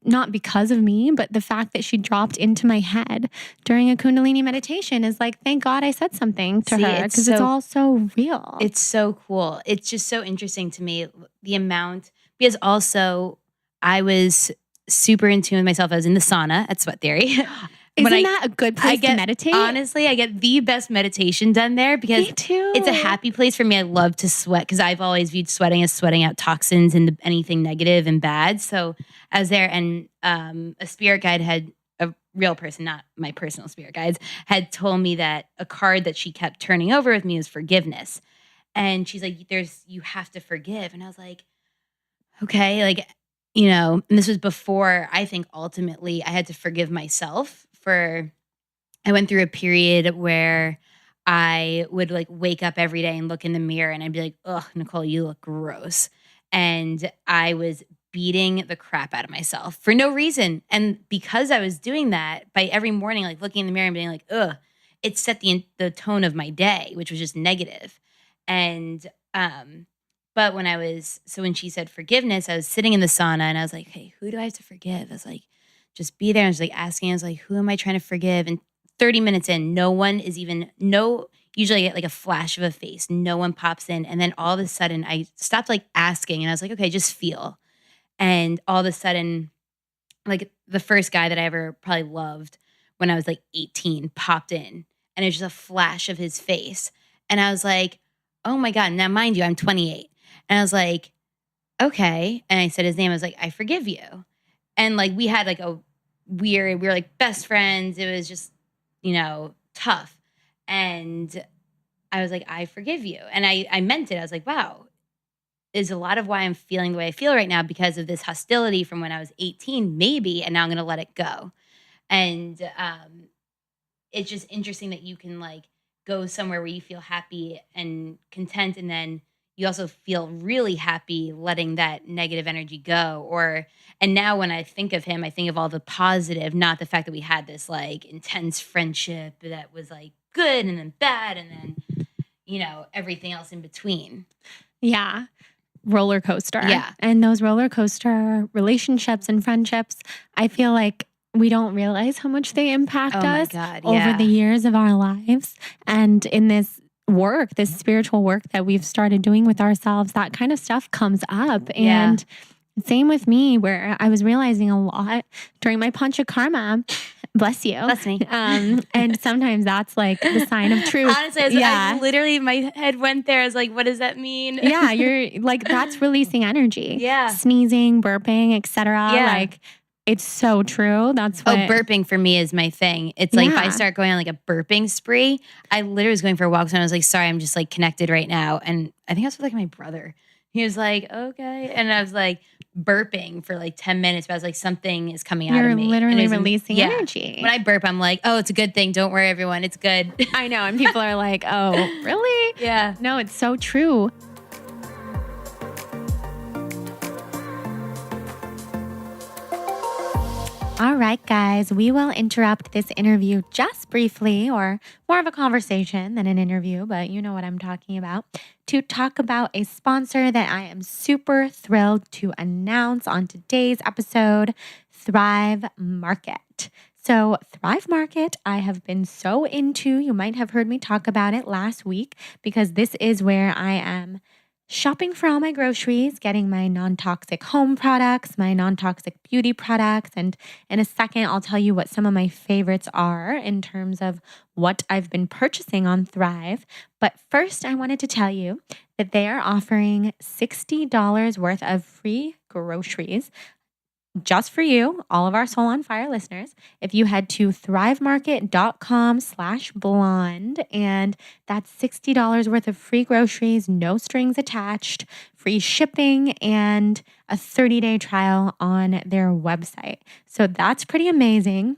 not because of me, but the fact that she dropped into my head during a Kundalini meditation is like, thank God I said something to her, because it's all so real. It's so cool. It's just so interesting to me, the amount, because also I was super in tune with myself. I was in the sauna at Sweat Theory. Isn't that a good place to meditate? Honestly, I get the best meditation done there because it's a happy place for me. I love to sweat because I've always viewed sweating as sweating out toxins and anything negative and bad. So I was there, and a spirit guide had, a real person, not my personal spirit guides, had told me that a card that she kept turning over with me was forgiveness. And she's like, you have to forgive. And I was like, okay, like, and this was before I think ultimately I had to forgive myself. I went through a period where I would like wake up every day and look in the mirror and I'd be like, ugh, Nicole, you look gross. And I was beating the crap out of myself for no reason. And because I was doing that, by every morning, like looking in the mirror and being like, ugh, it set the tone of my day, which was just negative. And, but when she said forgiveness, I was sitting in the sauna and I was like, hey, who do I have to forgive? I was like, just be there. I was like asking, I was like, who am I trying to forgive? And 30 minutes in, usually I get like a flash of a face. No one pops in. And then all of a sudden I stopped like asking and I was like, okay, just feel. And all of a sudden, like the first guy that I ever probably loved when I was like 18 popped in and it was just a flash of his face. And I was like, oh my God. Now, mind you, I'm 28. And I was like, okay. And I said his name. I was like, I forgive you. And like we had like we were like best friends. It was just, tough. And I was like, I forgive you. And I meant it. I was like, wow, is a lot of why I'm feeling the way I feel right now because of this hostility from when I was 18, maybe, and now I'm going to let it go. And it's just interesting that you can like go somewhere where you feel happy and content, and then you also feel really happy letting that negative energy go. And now when I think of him, I think of all the positive, not the fact that we had this like intense friendship that was like good and then bad and then, everything else in between. Yeah. Roller coaster. Yeah. And those roller coaster relationships and friendships, I feel like we don't realize how much they impact us over the years of our lives. And in this spiritual work that we've started doing with ourselves, that kind of stuff comes up. And same with me, where I was realizing a lot during my panchakarma. Bless you. Bless me. And sometimes that's like the sign of truth. Honestly, I literally, my head went there. I was like, what does that mean? Yeah, you're like, that's releasing energy. Yeah. Sneezing, burping, etc. Yeah. Like, it's so true. That's what. Burping for me is my thing. It's like if I start going on like a burping spree, I literally was going for a walk. So I was like, sorry, I'm just like connected right now. And I think I was with like my brother. He was like, okay. And I was like burping for like 10 minutes. But I was like, something is coming out of me. You're literally releasing energy. When I burp, I'm like, oh, it's a good thing. Don't worry, everyone. It's good. I know. And people are like, oh, really? Yeah. No, it's so true. All right, guys, we will interrupt this interview just briefly, or more of a conversation than an interview, but you know what I'm talking about, to talk about a sponsor that I am super thrilled to announce on today's episode, Thrive Market. So Thrive Market, I have been so into. You might have heard me talk about it last week because this is where I am shopping for all my groceries, getting my non-toxic home products, my non-toxic beauty products. And in a second, I'll tell you what some of my favorites are in terms of what I've been purchasing on Thrive. But first, I wanted to tell you that they are offering $60 worth of free groceries just for you, all of our Soul on Fire listeners, if you head to thrivemarket.com/blonde, and that's $60 worth of free groceries, no strings attached, free shipping, and a 30-day trial on their website. So that's pretty amazing.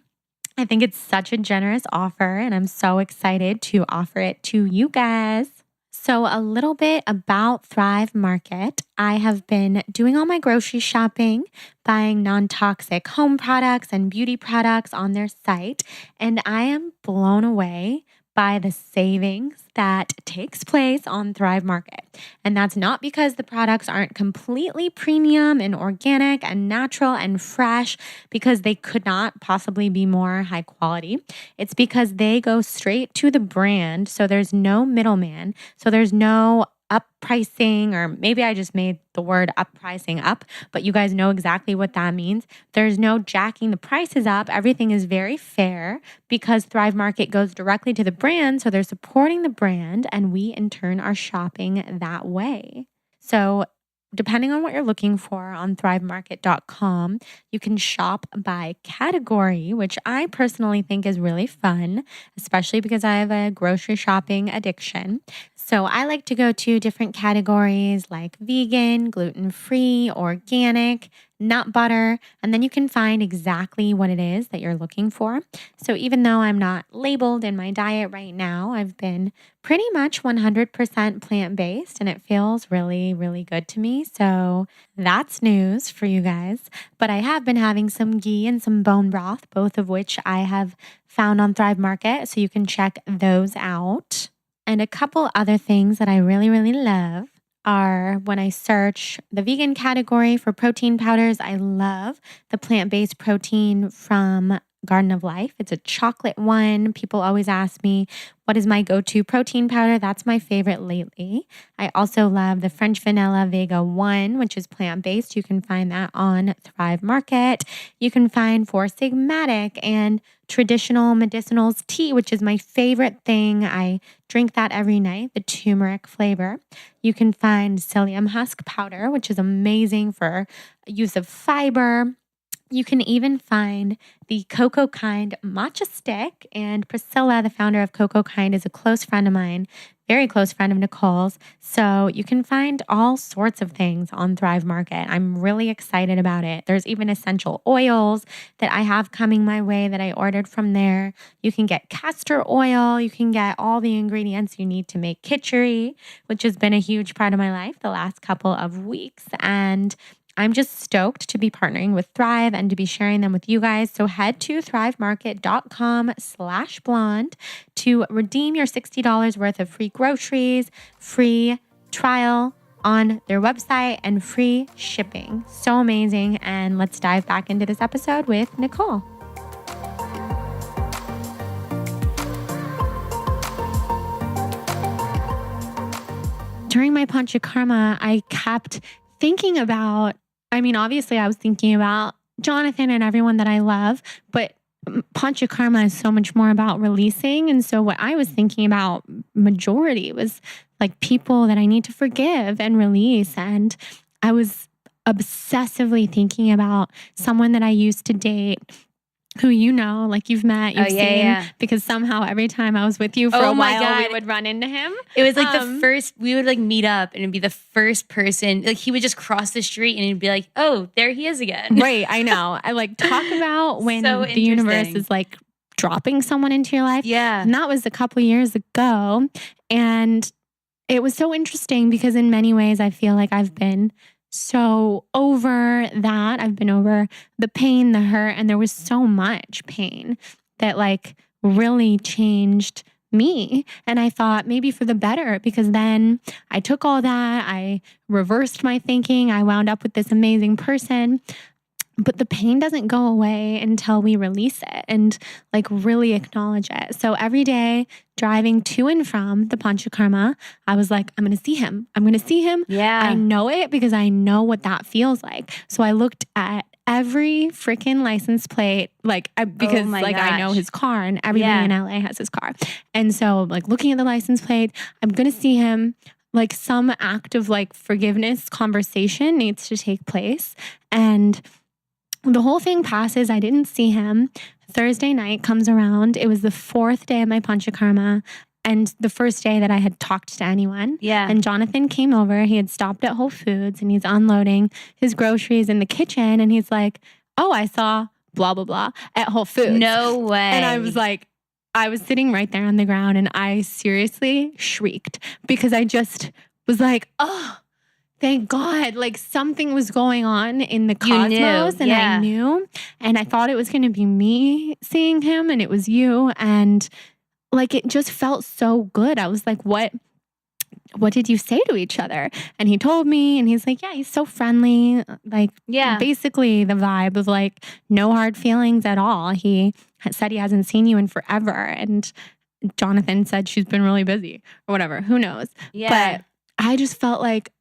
I think it's such a generous offer, and I'm so excited to offer it to you guys. So a little bit about Thrive Market. I have been doing all my grocery shopping, buying non-toxic home products and beauty products on their site, and I am blown away by the savings that takes place on Thrive Market. And that's not because the products aren't completely premium and organic and natural and fresh, because they could not possibly be more high quality. It's because they go straight to the brand. So there's no middleman. So there's no up pricing, or maybe I just made the word up pricing up, but you guys know exactly what that means. There's no jacking the prices up. Everything is very fair because Thrive Market goes directly to the brand. So they're supporting the brand, and we in turn are shopping that way. So depending on what you're looking for on thrivemarket.com, you can shop by category, which I personally think is really fun, especially because I have a grocery shopping addiction. So I like to go to different categories like vegan, gluten-free, organic, nut butter, and then you can find exactly what it is that you're looking for. So even though I'm not labeled in my diet right now, I've been pretty much 100% plant-based, and it feels really, really good to me. So that's news for you guys. But I have been having some ghee and some bone broth, both of which I have found on Thrive Market. So you can check those out. And a couple other things that I really, really love are when I search the vegan category for protein powders. I love the plant-based protein from Garden of Life. It's a chocolate one. People always ask me, what is my go-to protein powder? That's my favorite lately. I also love the French Vanilla Vega 1, which is plant-based. You can find that on Thrive Market. You can find Four Sigmatic and traditional medicinals tea, which is my favorite thing. I drink that every night, the turmeric flavor. You can find psyllium husk powder, which is amazing for use of fiber. You can even find the Cocoa Kind matcha stick, and Priscilla, the founder of Cocoa Kind, is a close friend of mine, very close friend of Nicole's. So you can find all sorts of things on Thrive Market. I'm really excited about it. There's even essential oils that I have coming my way that I ordered from there. You can get castor oil. You can get all the ingredients you need to make kitchery, which has been a huge part of my life the last couple of weeks. And I'm just stoked to be partnering with Thrive and to be sharing them with you guys. So head to thrivemarket.com/blonde to redeem your $60 worth of free groceries, free trial on their website, and free shipping. So amazing. And let's dive back into this episode with Nicole. During my Panchakarma, I kept thinking about, obviously I was thinking about Jonathan and everyone that I love, but Panchakarma is so much more about releasing. And so what I was thinking about majority was like people that I need to forgive and release. And I was obsessively thinking about someone that I used to date, who like you've met, you've seen, because somehow every time I was with you for a while, we would run into him. It was like the first, we would like meet up and it'd be the first person, like he would just cross the street and it'd be like, oh, there he is again. Right, I know. I like talk about when the universe is like dropping someone into your life. Yeah. And that was a couple years ago. And it was so interesting because in many ways I feel like I've been so over that. I've been over the pain, the hurt, and there was so much pain that like really changed me. And I thought maybe for the better, because then I took all that, I reversed my thinking, I wound up with this amazing person. But the pain doesn't go away until we release it and like really acknowledge it. So every day driving to and from the Panchakarma, I was like, I'm going to see him. I'm going to see him. Yeah. I know it because I know what that feels like. So I looked at every freaking license plate, because I know his car and everybody in LA has his car. And so like looking at the license plate, I'm going to see him. Like some act of like forgiveness conversation needs to take place. And the whole thing passes. I didn't see him. Thursday night comes around. It was the 4th day of my Panchakarma and the first day that I had talked to anyone. Yeah. And Jonathan came over. He had stopped at Whole Foods and he's unloading his groceries in the kitchen. And he's like, oh, I saw blah, blah, blah at Whole Foods. No way. And I was like, I was sitting right there on the ground and I seriously shrieked because I just was like, oh, thank God. Like something was going on in the cosmos and I knew. And I thought it was going to be me seeing him and it was you. And like it just felt so good. I was like, what did you say to each other? And he told me and he's like, yeah, he's so friendly. Like basically the vibe of like no hard feelings at all. He said he hasn't seen you in forever. And Jonathan said she's been really busy or whatever. Who knows? Yeah. But I just felt like,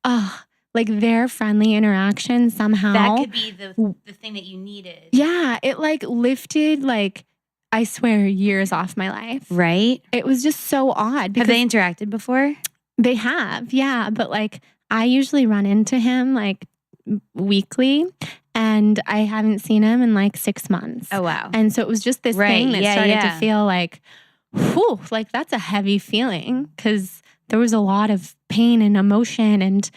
like their friendly interaction somehow. That could be the thing that you needed. Yeah. It like lifted like, I swear, years off my life. Right? It was just so odd. Have they interacted before? They have, yeah. But like, I usually run into him like weekly and I haven't seen him in like 6 months. Oh, wow. And so it was just this thing that started to feel like, whew, like that's a heavy feeling because there was a lot of pain and emotion. And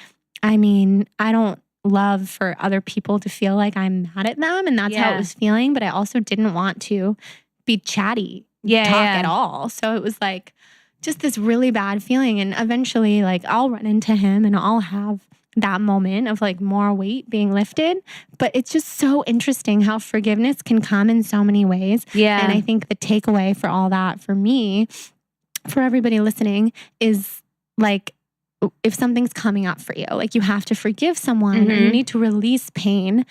I mean, I don't love for other people to feel like I'm mad at them. And that's how it was feeling. But I also didn't want to be chatty talk at all. So it was like just this really bad feeling. And eventually like I'll run into him and I'll have that moment of like more weight being lifted. But it's just so interesting how forgiveness can come in so many ways. Yeah. And I think the takeaway for all that for me, for everybody listening, is like if something's coming up for you, like you have to forgive someone or you need to release pain.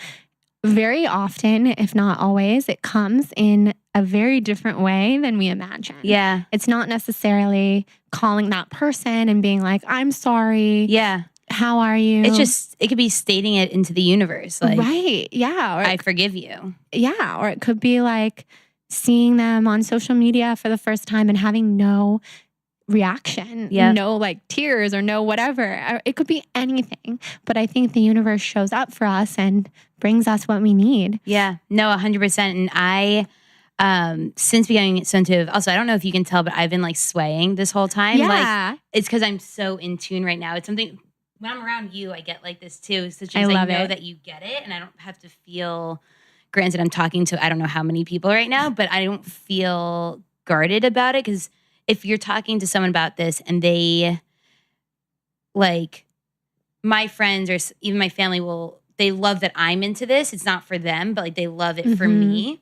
Very often, if not always, it comes in a very different way than we imagine. Yeah. It's not necessarily calling that person and being like, I'm sorry. Yeah. How are you? It's just, it could be stating it into the universe. Like, right. Yeah. Or I forgive you. Yeah. Or it could be like seeing them on social media for the first time and having no reaction, no like tears or no whatever. It could be anything. But I think the universe shows up for us and brings us what we need. Yeah. No, 100%. And I, since becoming intuitive, also, I don't know if you can tell, but I've been like swaying this whole time. Yeah. Like, it's because I'm so in tune right now. It's something, when I'm around you, I get like this too. So I love know it. that you get it and I don't have to feel, granted, I'm talking to, I don't know how many people right now, but I don't feel guarded about it because if you're talking to someone about this and they, like, my friends or even my family they love that I'm into this. It's not for them, but like they love it for me.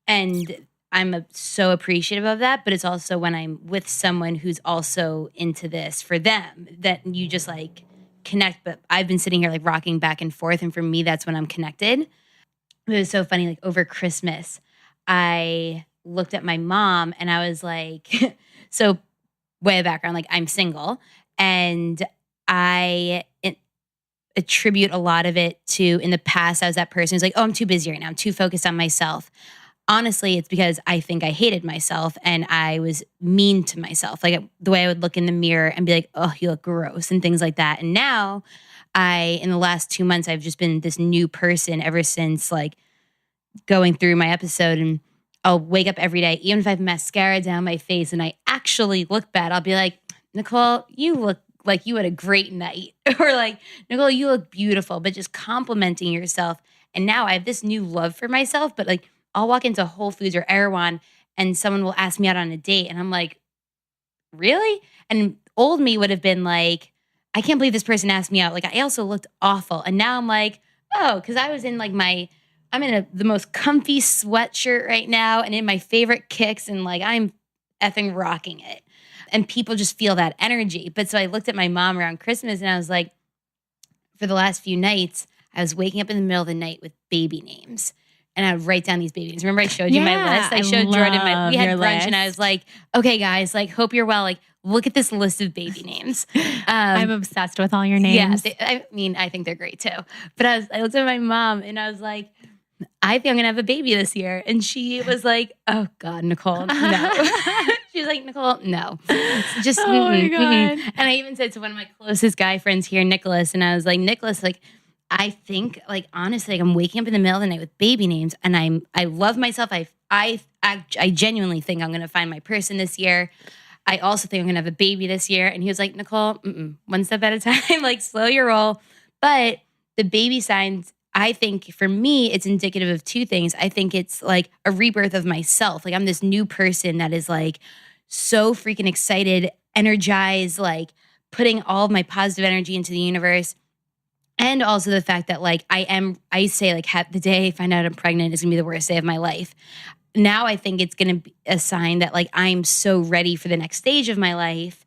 And I'm so appreciative of that. But it's also when I'm with someone who's also into this for them that you just like connect. But I've been sitting here like rocking back and forth. And for me, that's when I'm connected. It was so funny. Like over Christmas, I looked at my mom and I was like, so way of background, like I'm single and I attribute a lot of it to in the past, I was that person who's like, oh, I'm too busy right now. I'm too focused on myself. Honestly, it's because I think I hated myself and I was mean to myself. Like the way I would look in the mirror and be like, oh, you look gross and things like that. And now in the last 2 months, I've just been this new person ever since like going through my episode and I'll wake up every day, even if I have mascara down my face and I actually look bad, I'll be like, Nicole, you look like you had a great night. Or like, Nicole, you look beautiful, but just complimenting yourself. And now I have this new love for myself, but like I'll walk into Whole Foods or Erewhon and someone will ask me out on a date. And I'm like, really? And old me would have been like, I can't believe this person asked me out. Like I also looked awful. And now I'm like, oh, because I was in like I'm in the most comfy sweatshirt right now and in my favorite kicks and like I'm effing rocking it. And people just feel that energy. But so I looked at my mom around Christmas and I was like, for the last few nights, I was waking up in the middle of the night with baby names. And I would write down these baby names. Remember I showed you my list? I showed Jordan we had brunch and I was like, okay guys, like hope you're well. Like look at this list of baby names. I'm obsessed with all your names. Yeah, I think they're great too. But I looked at my mom and I was like, I think I'm going to have a baby this year. And she was like, oh God, Nicole, no. She was like, Nicole, no. Just, oh my God. And I even said to one of my closest guy friends here, Nicholas, and I was like, Nicholas, like, I think, like, honestly, like, I'm waking up in the middle of the night with baby names, and I love myself. I genuinely think I'm gonna find my person this year. I also think I'm gonna have a baby this year. And he was like, Nicole, one step at a time, like, slow your roll. But the baby signs, I think for me, it's indicative of two things. I think it's like a rebirth of myself. Like, I'm this new person that is like so freaking excited, energized, like putting all of my positive energy into the universe. And also the fact that like I say like the day I find out I'm pregnant is gonna be the worst day of my life. Now I think it's gonna be a sign that like I'm so ready for the next stage of my life.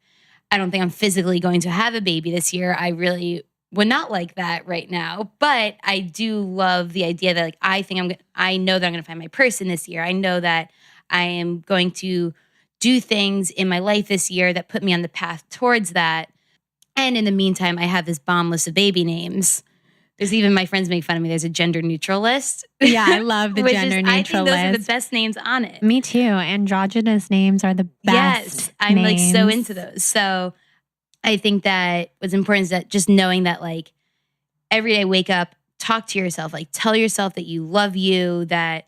I don't think I'm physically going to have a baby this year. I really would not like that right now. But I do love the idea that like I know that I'm gonna find my person this year. I know that I am going to do things in my life this year that put me on the path towards that. And in the meantime, I have this bomb list of baby names. There's even, my friends make fun of me, there's a gender neutral list. Yeah, I love the gender neutral I think those list. are the best names on it. Me too. Androgynous names are the best. Yes, I'm names. like so into those. So I think that what's important is that just knowing that like every day wake up, talk to yourself, like tell yourself that you love you, that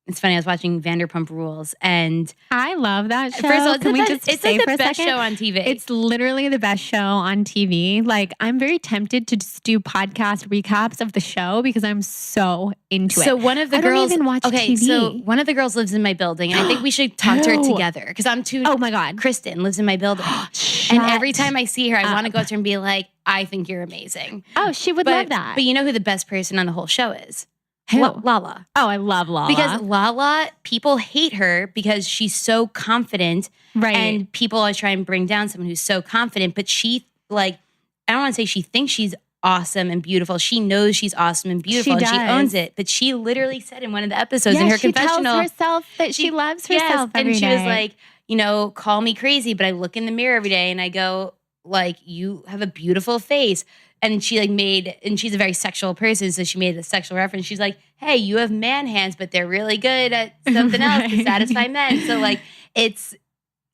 it's funny, I was watching Vanderpump Rules, and I love that show. First of all, Can we just it's say like for the a best second? show on TV. It's literally the best show on TV. Like, I'm very tempted to just do podcast recaps of the show because I'm so into it. So one of the I girls, don't even watch TV. So one of the girls lives in my building, and I think we should talk to her together because I'm too. Oh my God, Kristen lives in my building, and every time I see her, I want to go up to her and be like, "I think you're amazing." Oh, she would love that. But you know who the best person on the whole show is? Who? Lala. Oh, I love Lala. Because Lala, people hate her because she's so confident. Right. And people always try and bring down someone who's so confident. But she, like, I don't want to say she thinks she's awesome and beautiful. She knows she's awesome and beautiful. She and does. she owns it. But she literally said in one of the episodes in her confessional. She tells herself that she loves herself every and she day. was like, you know, call me crazy, but I look in the mirror every day and I go, like, you have a beautiful face. And she like and she's a very sexual person, so she made a sexual reference. She's like, hey, you have man hands, but they're really good at something else to satisfy men. So like, it's,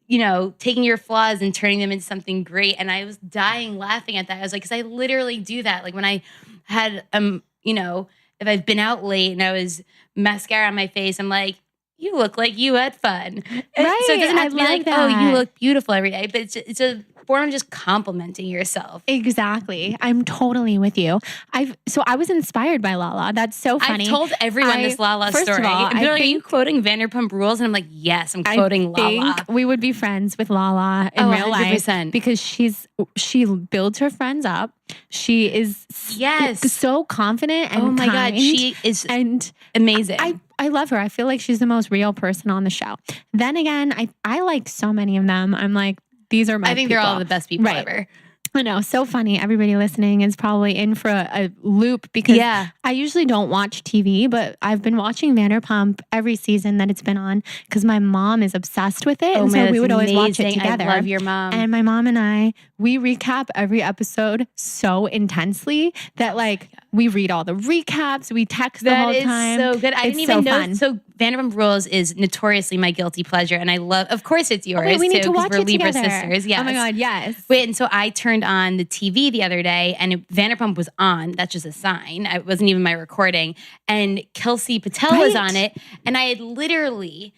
you know, taking your flaws and turning them into something great. And I was dying laughing at that. I was like, because I literally do that. Like when I had, you know, if I've been out late and I was mascara on my face, I'm like, you look like you had fun. Right. So it doesn't have to be like, that. oh, you look beautiful every day, but it's a form of just complimenting yourself. Exactly. I'm totally with you. I was inspired by Lala. That's so funny. I've told everyone this Lala first story. Of all, and they're like, are you quoting Vanderpump Rules? And I'm like, yes, I'm quoting Lala. I think we would be friends with Lala in real 100%. life because she builds her friends up. She is so confident and oh my kind. God, she is amazing. I love her. I feel like she's the most real person on the show. Then again, I like so many of them. I'm like, these are my I think people. they're all the best people ever. I know, so funny. Everybody listening is probably in for a loop because I usually don't watch TV, but I've been watching Vanderpump every season that it's been on because my mom is obsessed with it. Oh, and so we would always watch it together. I love your mom. And my mom and we recap every episode so intensely that like we read all the recaps, we text the whole time. That is so good. I didn't even know. Fun. So Vanderpump Rules is notoriously my guilty pleasure, and I love. Of course, it's yours. Wait, we need too, to watch we're it Libra together. sisters. Yes. Oh my God, yes. Wait, and so I turned on the TV the other day, and Vanderpump was on. That's just a sign. It wasn't even my recording, and Kelsey Patel was on it, and I had literally,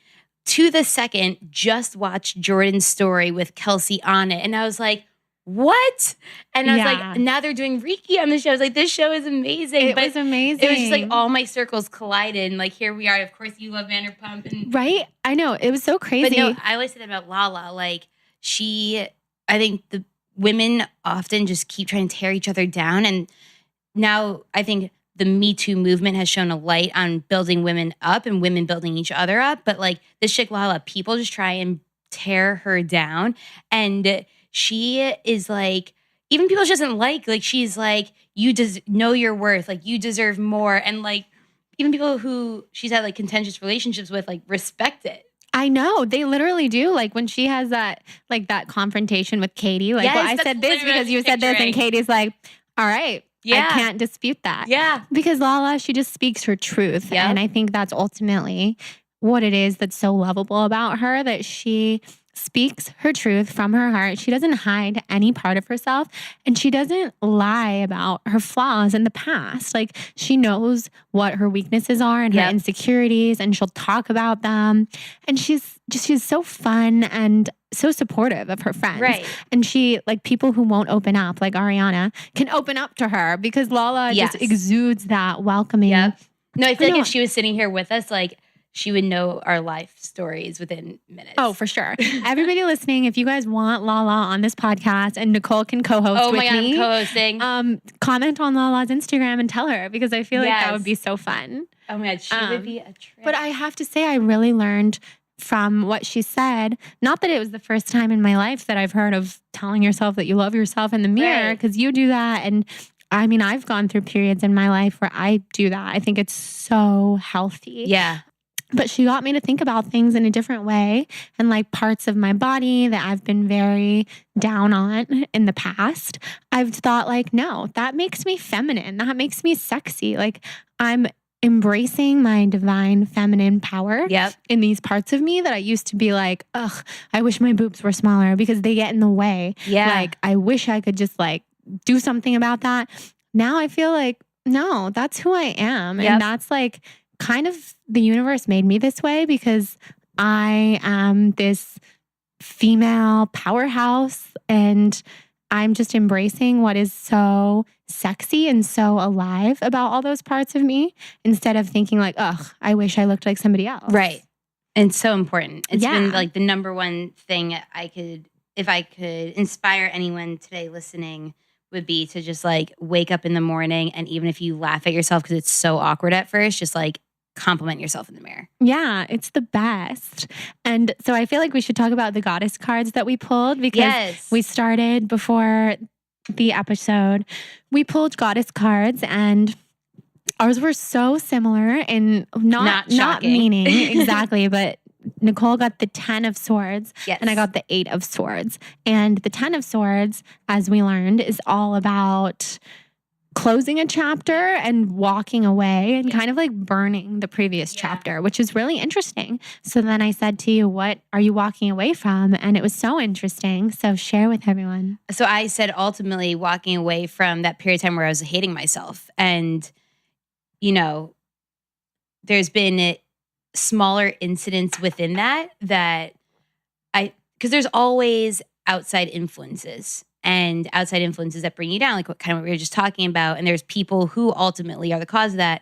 to the second, just watched Jordan's story with Kelsey on it, and I was like, what? And I was like, now they're doing Reiki on the show. I was like, this show is amazing. It was amazing. It was just like all my circles collided. And like, here we are. Of course, you love Vanderpump. And, right? I know. It was so crazy. But no, I always say that about Lala. Like, I think the women often just keep trying to tear each other down. And now I think the Me Too movement has shown a light on building women up and women building each other up. But like this chick Lala, people just try and tear her down. And she is like, even people she doesn't like she's like, you know your worth, like you deserve more. And like, even people who she's had like contentious relationships with, like respect it. I know. They literally do. Like when she has that confrontation with Katie, like, well, I said this because you said this, and Katie's like, all right. I can't dispute that. Yeah. Because Lala, she just speaks her truth. Yep. And I think that's ultimately what it is that's so lovable about her, that she speaks her truth from her heart. She doesn't hide any part of herself, and she doesn't lie about her flaws in the past. Like, she knows what her weaknesses are and her insecurities, and she'll talk about them. And she's so fun and so supportive of her friends. Right. And she, like, people who won't open up, like Ariana, can open up to her because Lala just exudes that welcoming. Yep. No, I feel like if she was sitting here with us, like, she would know our life stories within minutes. Oh, for sure. Everybody listening, if you guys want Lala on this podcast and Nicole can co-host with me. Oh my God, I'm co-hosting. Comment on Lala's Instagram and tell her, because I feel like that would be so fun. Oh my God, she would be a trip. But I have to say, I really learned from what she said. Not that it was the first time in my life that I've heard of telling yourself that you love yourself in the mirror, because you do that. And I mean, I've gone through periods in my life where I do that. I think it's so healthy. Yeah. But she got me to think about things in a different way, and like parts of my body that I've been very down on in the past. I've thought like, no, that makes me feminine. That makes me sexy. Like, I'm embracing my divine feminine power in these parts of me that I used to be like, ugh, I wish my boobs were smaller because they get in the way. Yeah. Like, I wish I could just like do something about that. Now I feel like, no, that's who I am. And that's like kind of the universe made me this way because I am this female powerhouse, and I'm just embracing what is so sexy and so alive about all those parts of me, instead of thinking like, ugh, I wish I looked like somebody else. Right. And so important. It's been like the number one thing if I could inspire anyone today listening, would be to just like wake up in the morning, and even if you laugh at yourself because it's so awkward at first, just like compliment yourself in the mirror. Yeah, it's the best. And so I feel like we should talk about the goddess cards that we pulled, because we started before the episode. We pulled goddess cards, and ours were so similar in not meaning exactly, but Nicole got the 10 of Swords and I got the 8 of Swords. And the 10 of Swords, as we learned, is all about closing a chapter and walking away and kind of like burning the previous chapter, which is really interesting. So then I said to you, what are you walking away from? And it was so interesting. So share with everyone. So I said ultimately walking away from that period of time where I was hating myself. And, you know, there's been smaller incidents within that because there's always outside influences. And outside influences that bring you down, like what we were just talking about. And there's people who ultimately are the cause of that.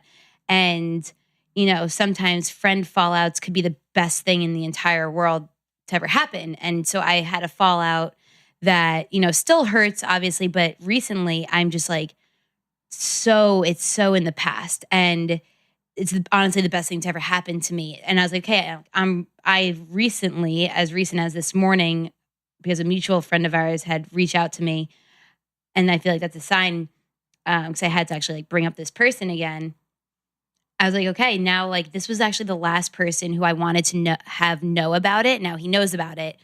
And, you know, sometimes friend fallouts could be the best thing in the entire world to ever happen. And so I had a fallout that, you know, still hurts, obviously. But recently I'm just like, it's so in the past. And it's honestly the best thing to ever happen to me. And I was like, okay, I recently, as recent as this morning, because a mutual friend of ours had reached out to me, and I feel like that's a sign, because I had to actually like bring up this person again. I was like, okay, now like this was actually the last person who I wanted to know about it. Now he knows about it.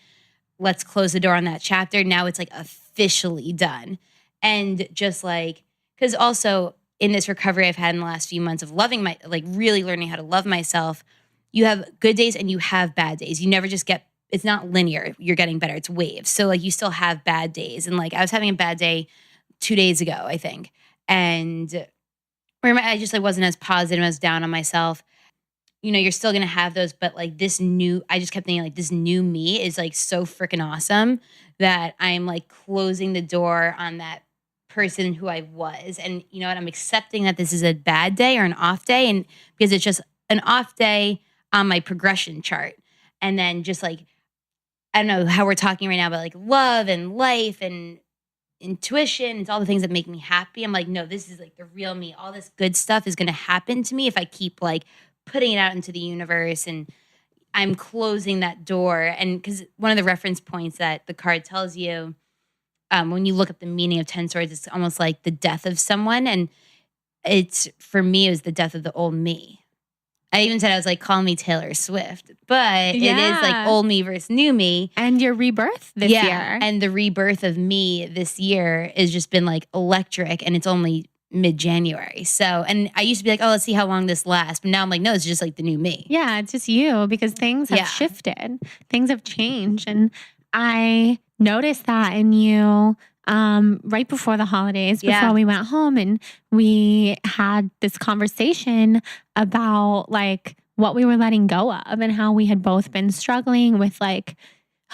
Let's close the door on that chapter. Now it's like officially done. And just like, because also in this recovery I've had in the last few months of really learning how to love myself, you have good days and you have bad days. You never just it's not linear. You're getting better. It's waves. So like you still have bad days. And like I was having a bad day 2 days ago, I think. And where I just like wasn't as positive, I was down on myself. You know, you're still going to have those, but like I just kept thinking like this new me is like so freaking awesome that I'm like closing the door on that person who I was. And you know what? I'm accepting that this is a bad day or an off day. And because it's just an off day on my progression chart. And then just like, I don't know how we're talking right now about like love and life and intuition. It's all the things that make me happy. I'm like, no, this is like the real me. All this good stuff is going to happen to me if I keep like putting it out into the universe, and I'm closing that door. And because one of the reference points that the card tells you, when you look up the meaning of 10 swords, it's almost like the death of someone. And for me, it was the death of the old me. I even said I was like, call me Taylor Swift. But it is like old me versus new me. And your rebirth this year. And the rebirth of me this year has just been like electric. And it's only mid-January. So, and I used to be like, oh, let's see how long this lasts. But now I'm like, no, it's just like the new me. Yeah, it's just you because things have shifted. Things have changed. And I noticed that in you right before the holidays, before we went home, and we had this conversation about like what we were letting go of and how we had both been struggling with like,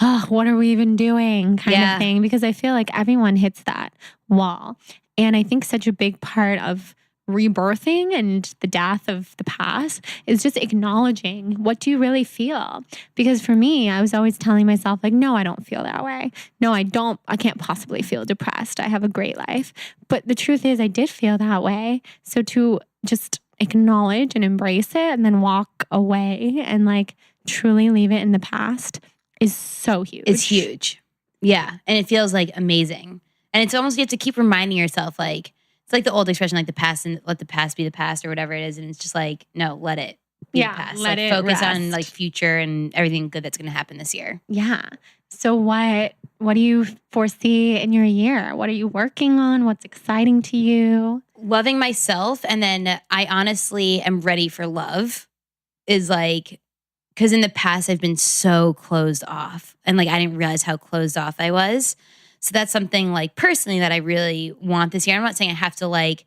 oh, what are we even doing kind of thing? Because I feel like everyone hits that wall. And I think such a big part of rebirthing and the death of the past is just acknowledging, what do you really feel? Because for me, I was always telling myself like, no, I don't feel that way. No, I can't possibly feel depressed. I have a great life. But the truth is I did feel that way. So to just acknowledge and embrace it and then walk away and like truly leave it in the past is so huge. It's huge. Yeah. And it feels like amazing. And it's almost, you have to keep reminding yourself, like, it's like the old expression, like the past, and let the past be the past or whatever it is. And it's just like, no, let it be the past. Let it focus rest on like future and everything good that's going to happen this year. Yeah. So what do you foresee in your year? What are you working on? What's exciting to you? Loving myself. And then I honestly am ready for love, is like, because in the past I've been so closed off and like I didn't realize how closed off I was. So that's something like personally that I really want this year. I'm not saying I have to like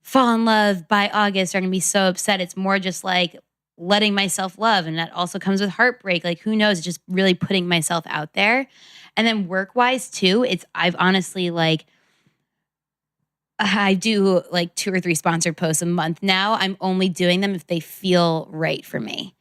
fall in love by August or I'm gonna be so upset. It's more just like letting myself love. And that also comes with heartbreak. Like who knows, just really putting myself out there. And then work-wise too, I've honestly like, I do like 2 or 3 sponsored posts a month now. I'm only doing them if they feel right for me.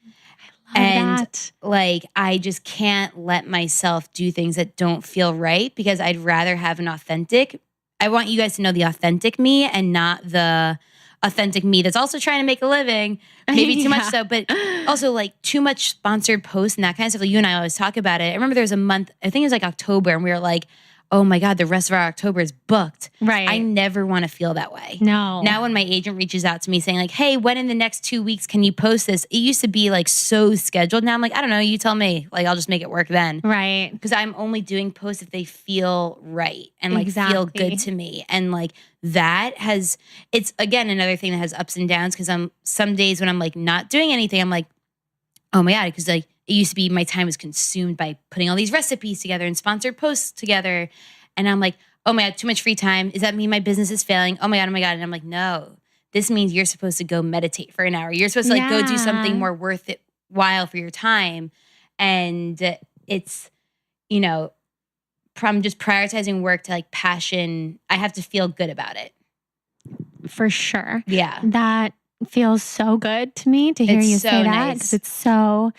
Like, I just can't let myself do things that don't feel right because I'd rather have an authentic. I want you guys to know the authentic me and not the authentic me that's also trying to make a living. Maybe too much so, but also like too much sponsored posts and that kind of stuff. Like you and I always talk about it. I remember there was a month, I think it was like October, and we were like, oh my God, the rest of our October is booked. Right. I never want to feel that way. No. Now when my agent reaches out to me saying like, hey, when in the next 2 weeks can you post this? It used to be like so scheduled. Now I'm like, I don't know, you tell me. Like I'll just make it work then. Right. Because I'm only doing posts if they feel right and like feel good to me. And like that has, it's again, another thing that has ups and downs because some days when I'm like not doing anything, I'm like, oh my God, because like, it used to be my time was consumed by putting all these recipes together and sponsored posts together. And I'm like, oh my God, too much free time. Does that mean my business is failing? Oh my God, oh my God. And I'm like, no, this means you're supposed to go meditate for an hour. You're supposed to like go do something more worthwhile for your time. And it's, you know, from just prioritizing work to like passion, I have to feel good about it. For sure. Yeah. That feels so good to me to hear you say that. Nice. It's so...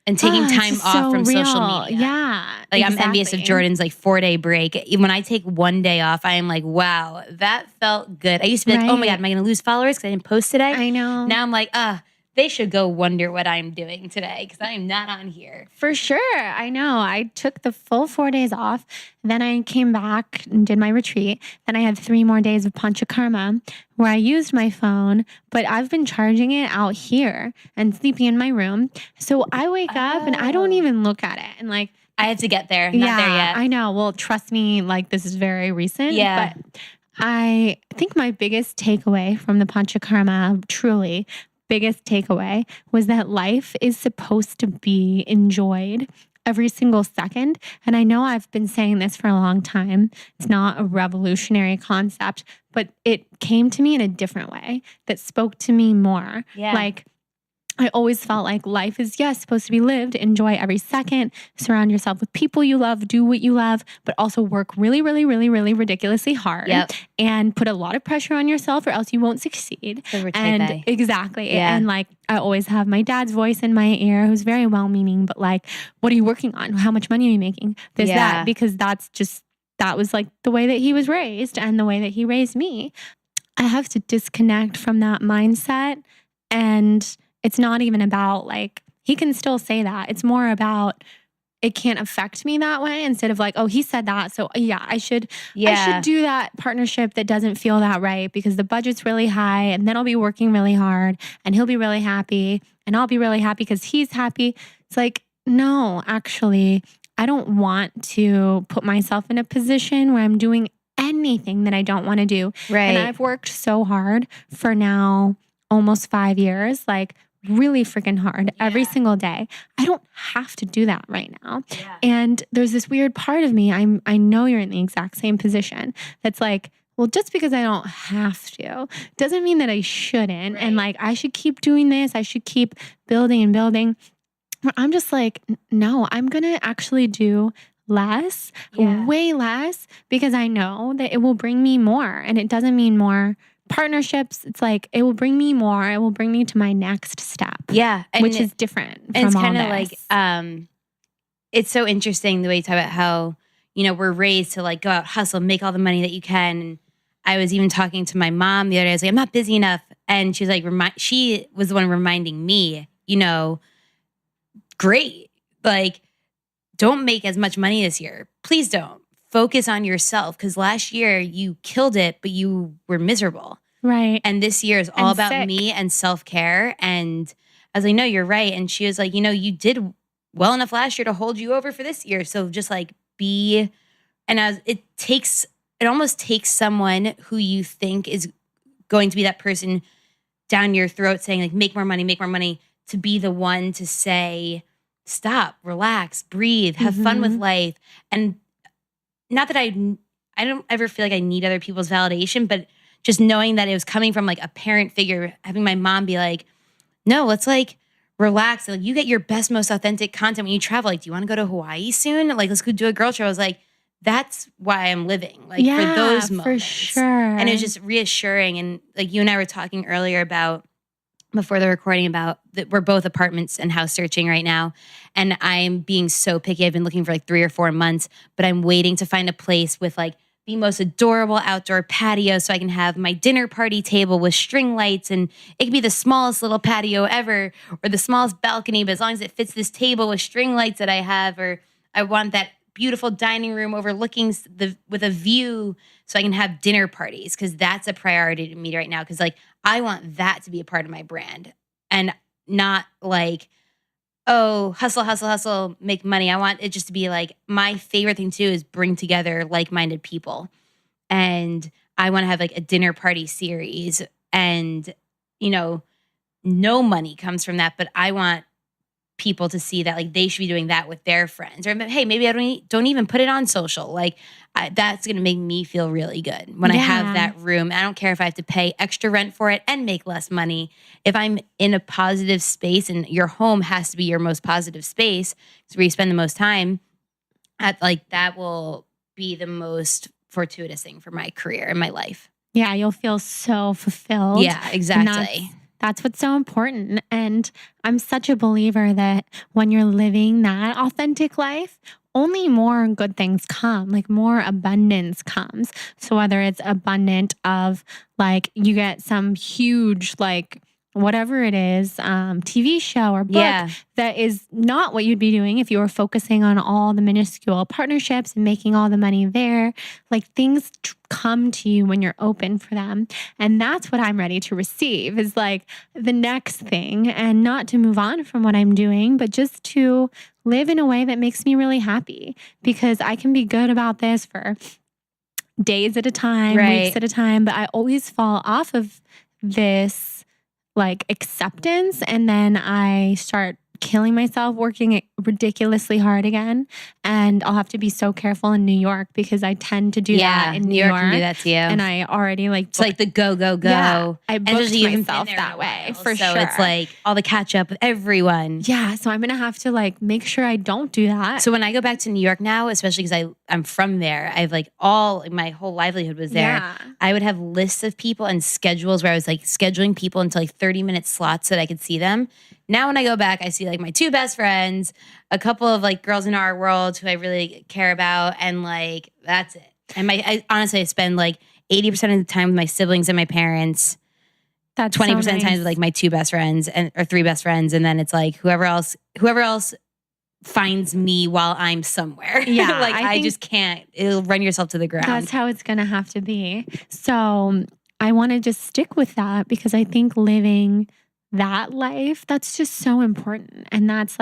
And taking time off from real. social media. Yeah. Like I'm envious of Jordan's like 4-day break. When I take 1 day off, I am like, wow, that felt good. I used to be like, oh my God, am I going to lose followers because I didn't post today? I know. Now I'm like, they should go wonder what I'm doing today because I am not on here. For sure. I know. I took the full 4 days off. Then I came back and did my retreat. Then I had 3 more days of Panchakarma where I used my phone, but I've been charging it out here and sleeping in my room. So I wake up and I don't even look at it. And like, I have to get there. Not there yet. I know. Well, trust me, like this is very recent. Yeah. But I think my biggest takeaway from the Panchakarma, truly, biggest takeaway was that life is supposed to be enjoyed every single second. And I know I've been saying this for a long time. It's not a revolutionary concept, but it came to me in a different way that spoke to me more. Yeah. Like I always felt like life is, yes, supposed to be lived. Enjoy every second. Surround yourself with people you love. Do what you love, but also work really, really, really, really ridiculously hard. Yep. And put a lot of pressure on yourself or else you won't succeed. And exactly. Yeah. And like, I always have my dad's voice in my ear who's very well-meaning, but like, what are you working on? How much money are you making? That, because that was like the way that he was raised and the way that he raised me. I have to disconnect from that mindset. And it's not even about like, he can still say that. It's more about it can't affect me that way instead of like, oh, he said that. So yeah, I should do that partnership that doesn't feel that right because the budget's really high and then I'll be working really hard and he'll be really happy and I'll be really happy because he's happy. It's like, no, actually, I don't want to put myself in a position where I'm doing anything that I don't want to do. Right. And I've worked so hard for now almost 5 years, like really freaking hard every single day. I don't have to do that right now. Yeah. And there's this weird part of me, I know you're in the exact same position, that's like, well, just because I don't have to doesn't mean that I shouldn't. Right. And like, I should keep doing this. I should keep building and building. I'm just like, no, I'm going to actually do less, way less, because I know that it will bring me more. And it doesn't mean more partnerships. It's like, it will bring me more. It will bring me to my next step. Yeah. And which is different from it's all kind of this. like, it's so interesting the way you talk about how, you know, we're raised to like go out, hustle, make all the money that you can. And I was even talking to my mom the other day. I was like, I'm not busy enough. And she's like, she was the one reminding me, you know, great. Like, don't make as much money this year. Please don't. Focus on yourself. Because last year you killed it, but you were miserable. Right. And this year is all about sick. me and self-care. And I was like, no, you're right. And she was like, you know, you did well enough last year to hold you over for this year. So just like be, and it almost takes someone who you think is going to be that person down your throat saying like, make more money, to be the one to say, stop, relax, breathe, have fun with life. And not that I don't ever feel like I need other people's validation, but just knowing that it was coming from like a parent figure, having my mom be like, no, let's like relax. Like, you get your best, most authentic content when you travel. Like, do you want to go to Hawaii soon? Like, let's go do a girl trip. I was like, that's why I'm living. Like, for those moments. For sure. And it was just reassuring. And like you and I were talking earlier about, before the recording, about that we're both apartments and house searching right now. And I'm being so picky. I've been looking for like 3 or 4 months, but I'm waiting to find a place with like the most adorable outdoor patio so I can have my dinner party table with string lights, and it can be the smallest little patio ever or the smallest balcony, but as long as it fits this table with string lights that I have, or I want that beautiful dining room overlooking with a view so I can have dinner parties, because that's a priority to me right now. Because like I want that to be a part of my brand, and not like, oh, hustle, make money. I want it just to be like, my favorite thing too is bring together like-minded people. And I want to have like a dinner party series, and, you know, no money comes from that, but I want people to see that like they should be doing that with their friends, or hey, maybe I don't even put it on social. Like that's going to make me feel really good when I have that room. I don't care if I have to pay extra rent for it and make less money. If I'm in a positive space, and your home has to be your most positive space, it's where you spend the most time at, like that will be the most fortuitous thing for my career and my life. Yeah, you'll feel so fulfilled. Yeah, exactly. That's what's so important. And I'm such a believer that when you're living that authentic life, only more good things come, like more abundance comes. So whether it's abundant of like you get some huge, like whatever it is, TV show or book that is not what you'd be doing if you were focusing on all the minuscule partnerships and making all the money there. Like things come to you when you're open for them. And that's what I'm ready to receive, is like the next thing, and not to move on from what I'm doing, but just to live in a way that makes me really happy, because I can be good about this for days at a time, weeks at a time, but I always fall off of this like acceptance, and then I start killing myself working ridiculously hard again. And I'll have to be so careful in New York, because I tend to do that in New York. Can do that to you. And I already like it's like the go. Yeah, I booked myself that way for sure. So it's like all the catch up with everyone. Yeah, so I'm gonna have to like make sure I don't do that. So when I go back to New York now, especially because I'm from there, I've like my whole livelihood was there. Yeah. I would have lists of people and schedules where I was like scheduling people into like 30-minute slots so that I could see them. Now when I go back, I see like my 2 best friends, a couple of like girls in our world who I really care about, and like that's it. And I honestly spend like 80% of the time with my siblings and my parents. That's 20% so of the time with like my 2 best friends or 3 best friends, and then it's like whoever else finds me while I'm somewhere. Yeah, like I just can't. It'll run yourself to the ground. That's how it's gonna have to be. So I want to just stick with that, because I think living that life, that's just so important. And that's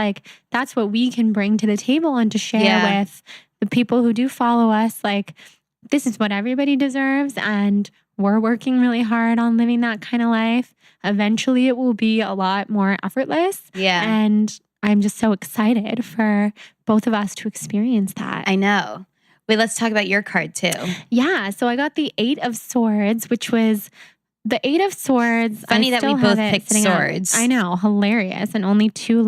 what we can bring to the table and to share with the people who do follow us. Like, this is what everybody deserves, and we're working really hard on living that kind of life. Eventually, it will be a lot more effortless. Yeah. And I'm just so excited for both of us to experience that. I know. Wait, let's talk about your card too. Yeah. So I got the 8 of Swords, which was the 8 of Swords. Funny that we both picked swords. I know, hilarious, and only two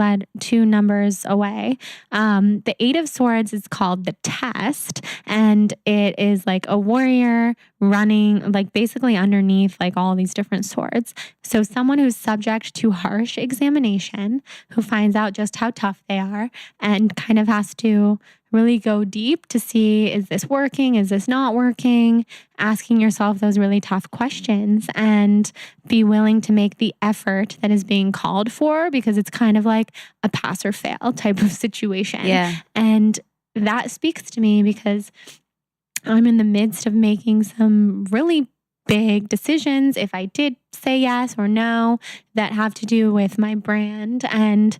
numbers away. The 8 of Swords is called the Test, and it is like a warrior running, like basically underneath like all these different swords. So someone who's subject to harsh examination, who finds out just how tough they are, and kind of has to really go deep to see, is this working? Is this not working? Asking yourself those really tough questions and be willing to make the effort that is being called for, because it's kind of like a pass or fail type of situation. Yeah. And that speaks to me because I'm in the midst of making some really big decisions, if I did say yes or no, that have to do with my brand. And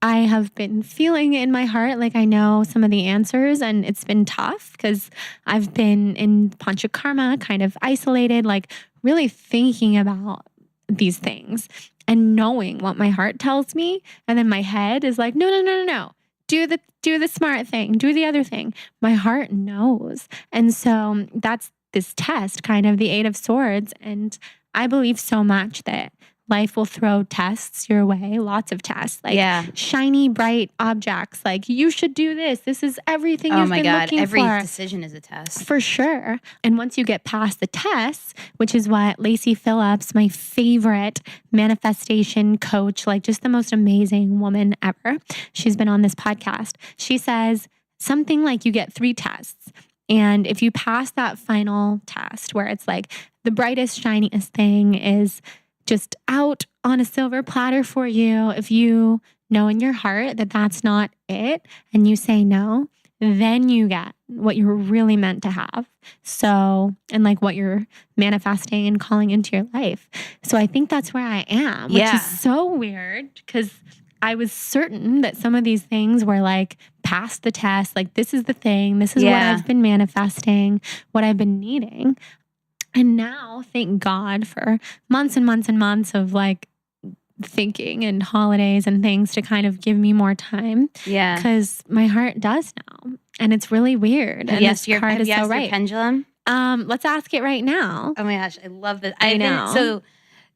I have been feeling in my heart like I know some of the answers, and it's been tough because I've been in Panchakarma, kind of isolated, like really thinking about these things and knowing what my heart tells me. And then my head is like, no. Do the smart thing, do the other thing. My heart knows. And so that's this test, kind of the 8 of Swords. And I believe so much that life will throw tests your way, lots of tests, like shiny, bright objects. Like, you should do this. This is everything you've been looking for. Every decision is a test. For sure. And once you get past the tests, which is what Lacey Phillips, my favorite manifestation coach, like just the most amazing woman ever, she's been on this podcast. She says something like you get 3 tests. And if you pass that final test where it's like the brightest, shiniest thing is just out on a silver platter for you, if you know in your heart that that's not it and you say no, then you get what you're really meant to have. So, and like what you're manifesting and calling into your life. So I think that's where I am, which is so weird because I was certain that some of these things were like past the test, like this is the thing, this is what I've been manifesting, what I've been needing. And now, thank God for months and months and months of like thinking and holidays and things to kind of give me more time. Yeah. Because my heart does now. And it's really weird. And this card is so right. Your pendulum? Let's ask it right now. Oh my gosh, I love this. I know. So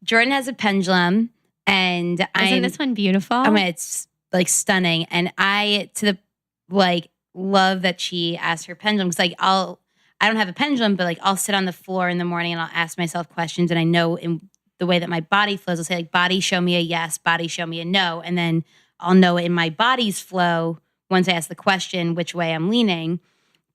Jordan has a pendulum, and isn't this one beautiful? I mean, it's like stunning. And I love that she asked her pendulum, because like I don't have a pendulum, but like I'll sit on the floor in the morning and I'll ask myself questions, and I know in the way that my body flows, I'll say like, body, show me a yes, body, show me a no. And then I'll know in my body's flow, once I ask the question, which way I'm leaning.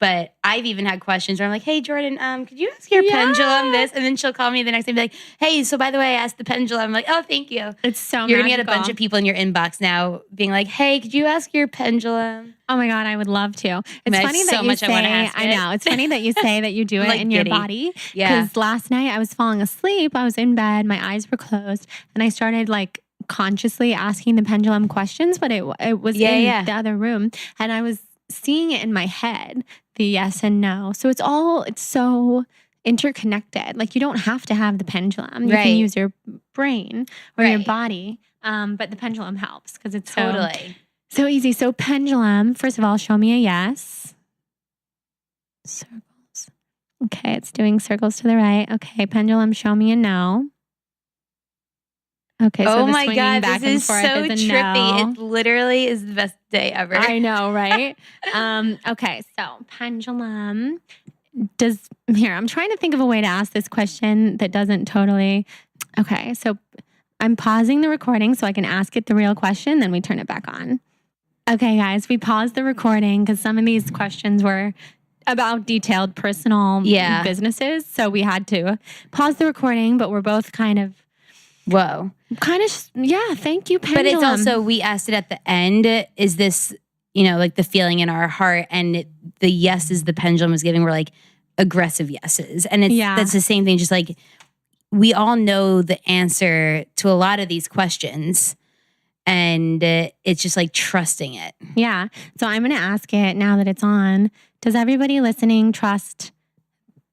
But I've even had questions where I'm like, hey, Jordan, could you ask your pendulum this? And then she'll call me the next day and be like, hey, so by the way, I asked the pendulum. I'm like, oh, thank you. It's so You're going to get a bunch of people in your inbox now being like, hey, could you ask your pendulum? Oh my God, I would love to. It's funny that you say, I know, it's funny that you say that you do it in your body. Yeah. Because last night I was falling asleep. I was in bed, my eyes were closed, and I started like consciously asking the pendulum questions, but it was in the other room. And I was seeing it in my head, the yes and no. So it's so interconnected. Like you don't have to have the pendulum. You can use your brain or your body. But the pendulum helps because it's so easy. So pendulum, first of all, show me a yes. Circles. Okay, it's doing circles to the right. Okay, pendulum, show me a no. Okay, so oh my God, back this is so trippy. No. It literally is the best day ever. I know, right? Okay, so pendulum here, I'm trying to think of a way to ask this question that doesn't totally. Okay, so I'm pausing the recording so I can ask it the real question, then we turn it back on. Okay, guys, we paused the recording because some of these questions were about detailed personal businesses. So we had to pause the recording, but we're both kind of, whoa. Thank you, pendulum. But it's also, we asked it at the end, is this, like the feeling in our heart, and the yeses the pendulum is giving were like aggressive yeses. And that's the same thing, just like we all know the answer to a lot of these questions. And it's just like trusting it. Yeah. So I'm going to ask it now that it's on. Does everybody listening trust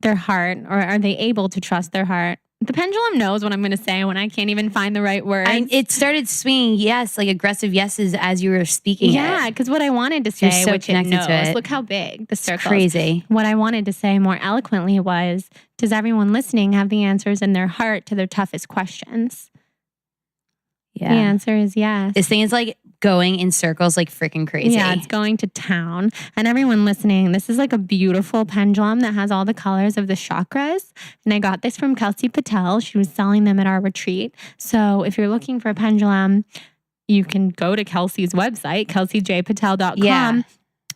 their heart, or are they able to trust their heart? The pendulum knows what I'm going to say when I can't even find the right words. It started swinging yes, like aggressive yeses as you were speaking. Yeah, because what I wanted to say, so which it connected knows, to it. look how big the circle is. Crazy. What I wanted to say more eloquently was, does everyone listening have the answers in their heart to their toughest questions? Yeah. The answer is yes. This thing is like going in circles like freaking crazy. Yeah, it's going to town. And everyone listening, this is like a beautiful pendulum that has all the colors of the chakras. And I got this from Kelsey Patel. She was selling them at our retreat. So if you're looking for a pendulum, you can go to Kelsey's website, kelseyjpatel.com. Yeah.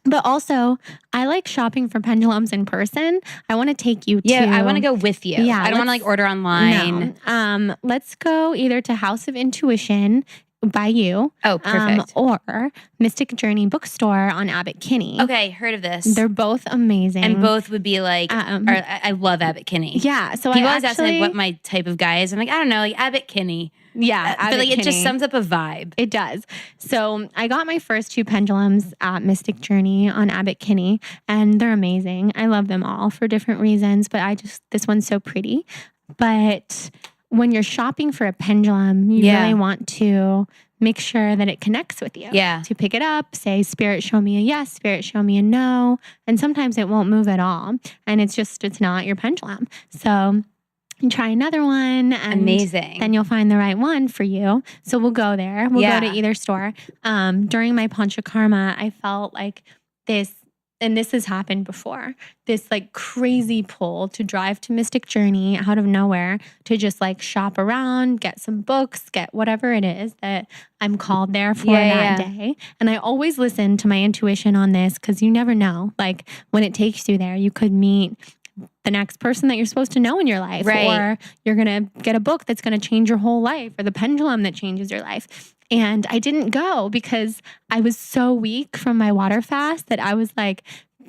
But also, I like shopping for pendulums in person. I want to take you to... Yeah, I want to go with you. Yeah, I don't want to like order online. No. Let's go either to House of Intuition by you. Oh, perfect. Or Mystic Journey Bookstore on Abbot Kinney. Okay, heard of this. They're both amazing. And both would be like, I love Abbot Kinney. Yeah. So people always ask me like what my type of guy is. I'm like, I don't know, like Abbot Kinney. Yeah. But like it just sums up a vibe. It does. So I got my first 2 pendulums at Mystic Journey on Abbot Kinney, and they're amazing. I love them all for different reasons, but this one's so pretty. But when you're shopping for a pendulum, you really want to make sure that it connects with you. Yeah. To pick it up, say, Spirit, show me a yes, Spirit, show me a no. And sometimes it won't move at all. And it's not your pendulum. So try another one. And amazing. Then you'll find the right one for you. So we'll go there. We'll go to either store. During my Panchakarma, I felt like this, and this has happened before, this like crazy pull to drive to Mystic Journey out of nowhere to just like shop around, get some books, get whatever it is that I'm called there for that day. And I always listen to my intuition on this because you never know. Like when it takes you there, you could meet the next person that you're supposed to know in your life. Right. Or you're going to get a book that's going to change your whole life, or the pendulum that changes your life. And I didn't go because I was so weak from my water fast that I was like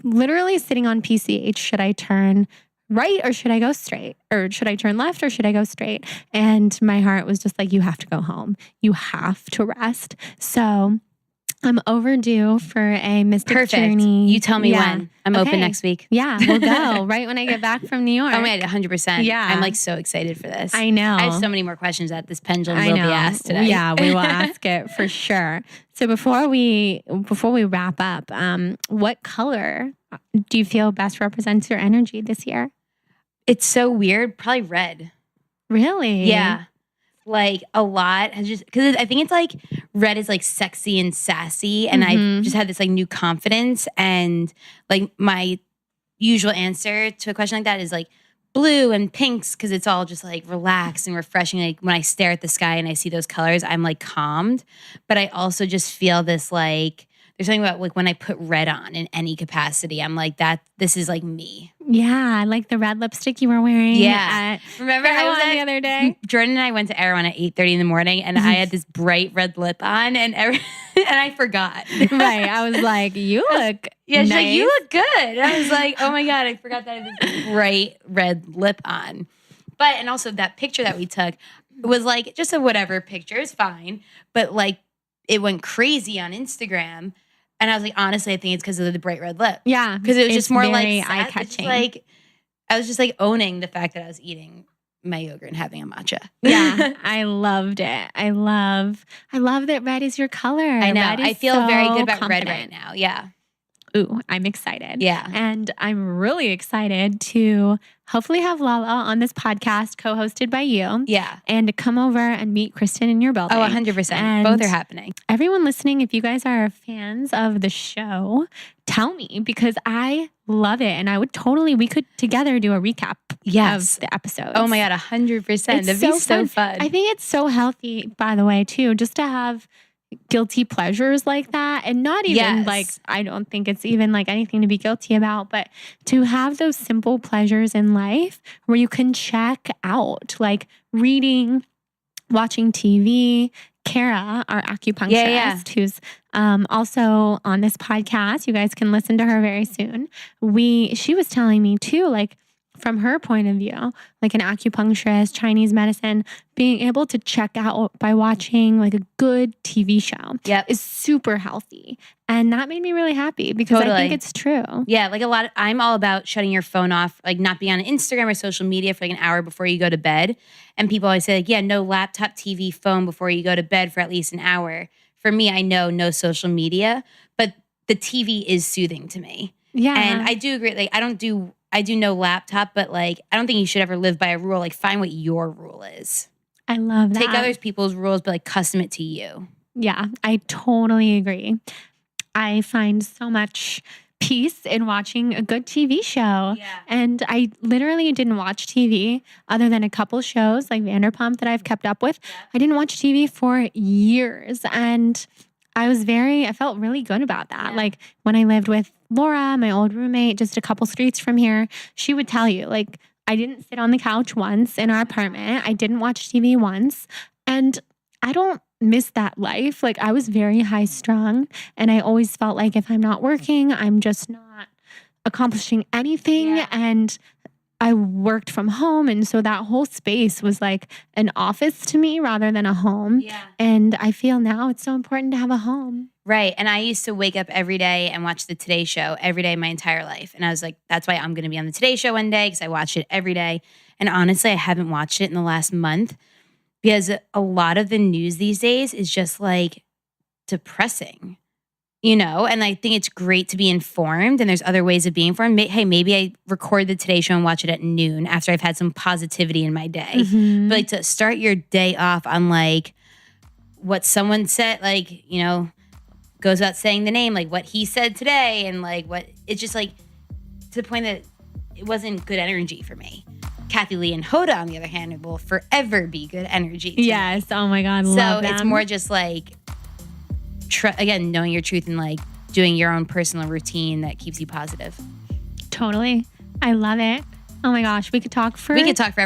literally sitting on PCH. Should I turn right or should I go straight? Or should I turn left or should I go straight? And my heart was just like, you have to go home. You have to rest. So I'm overdue for a Mystic Journey. You tell me when. I'm open next week. Yeah, we'll go right when I get back from New York. Oh my God, 100%. Yeah. I'm like so excited for this. I know. I have so many more questions that this pendulum will be asked today. Yeah, we will ask it for sure. So before we wrap up, what color do you feel best represents your energy this year? It's so weird. Probably red. Really? Yeah. Like a lot has just, because I think it's like red is like sexy and sassy, and I just had this like new confidence, and like my usual answer to a question like that is like blue and pinks, because it's all just like relaxed and refreshing. Like when I stare at the sky and I see those colors, I'm like calmed. But I also just feel this like, there's something about like when I put red on in any capacity, I'm like, this is like me. Yeah, like the red lipstick you were wearing. Yeah. Remember I was the other day? Jordan and I went to Erewhon at 8:30 in the morning, and I had this bright red lip on, and I forgot. Right. I was like, you look yeah, she's nice. like, you look good. And I was like, oh my God, I forgot that I had this bright red lip on. But, and also that picture that we took was like just a whatever picture, is fine. But like it went crazy on Instagram. And I was like, honestly, I think it's because of the bright red lip. Yeah. Because it was just more like eye-catching. Like I was just like owning the fact that I was eating my yogurt and having a matcha. Yeah. I loved it. I love that red is your color. I know. I feel very good about confident. red right now. Yeah. Ooh, I'm excited. Yeah. And I'm really excited to hopefully have Lala on this podcast co-hosted by you. Yeah. And to come over and meet Kristen in your building. Oh, 100%. And both are happening. Everyone listening, if you guys are fans of the show, tell me, because I love it. And we could together do a recap of the episodes. Oh my God, 100%. That'd be so fun. I think it's so healthy, by the way, too, just to have guilty pleasures like that, and not even like, I don't think it's even like anything to be guilty about, but to have those simple pleasures in life where you can check out, like reading, watching TV. Kara, our acupuncturist, who's also on this podcast, you guys can listen to her very soon. She was telling me too, like from her point of view, like an acupuncturist, Chinese medicine, being able to check out by watching like a good TV show is super healthy. And that made me really happy because I think it's true. Yeah, like I'm all about shutting your phone off, like not being on Instagram or social media for like an hour before you go to bed. And people always say like, yeah, no laptop, TV, phone before you go to bed for at least an hour. For me, I know no social media, but the TV is soothing to me. Yeah. And I do agree. Like I do no laptop, but like I don't think you should ever live by a rule. Like find what your rule is. I love that. Take other people's rules, but like custom it to you. Yeah, I totally agree. I find so much peace in watching a good TV show. Yeah. And I literally didn't watch TV other than a couple shows like Vanderpump that I've kept up with. I didn't watch TV for years. And I felt really good about that. Like when I lived with Laura, my old roommate, just a couple streets from here, she would tell you, like, I didn't sit on the couch once in our apartment. I didn't watch TV once. And I don't miss that life. Like I was very high strung and I always felt like if I'm not working, I'm just not accomplishing anything. Yeah. And I worked from home. And so that whole space was like an office to me rather than a home. Yeah. And I feel now it's so important to have a home. Right. And I used to wake up every day and watch the Today Show every day my entire life. And I was like, that's why I'm going to be on the Today Show one day because I watch it every day. And honestly, I haven't watched it in the last month because a lot of the news these days is just like depressing, you know? And I think it's great to be informed and there's other ways of being informed. Hey, maybe I record the Today Show and watch it at noon after I've had some positivity in my day. Mm-hmm. But like to start your day off on like what someone said, like, you know, goes out saying the name, like what he said today and like what it's just like to the point that it wasn't good energy for me. Kathy Lee and Hoda, on the other hand, will forever be good energy to Yes. me. Oh my God. So Love it's them. more just like, again, knowing your truth and like doing your own personal routine that keeps you positive. Totally. I love it. Oh my gosh, we could talk forever. We talked for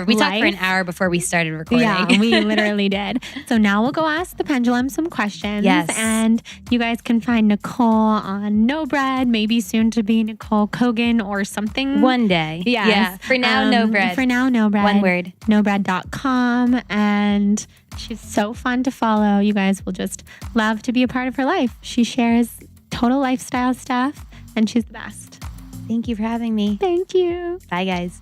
an hour before we started recording. Yeah, we literally did. So now we'll go ask the pendulum some questions. Yes. And you guys can find Nicole on NOBREAD, maybe soon to be Nicole Cogan or something. One day. Yes. Yeah. For now, NOBREAD. For now, NOBREAD. One word. NOBREAD.com. And she's so fun to follow. You guys will just love to be a part of her life. She shares total lifestyle stuff and she's the best. Thank you for having me. Thank you. Bye, guys.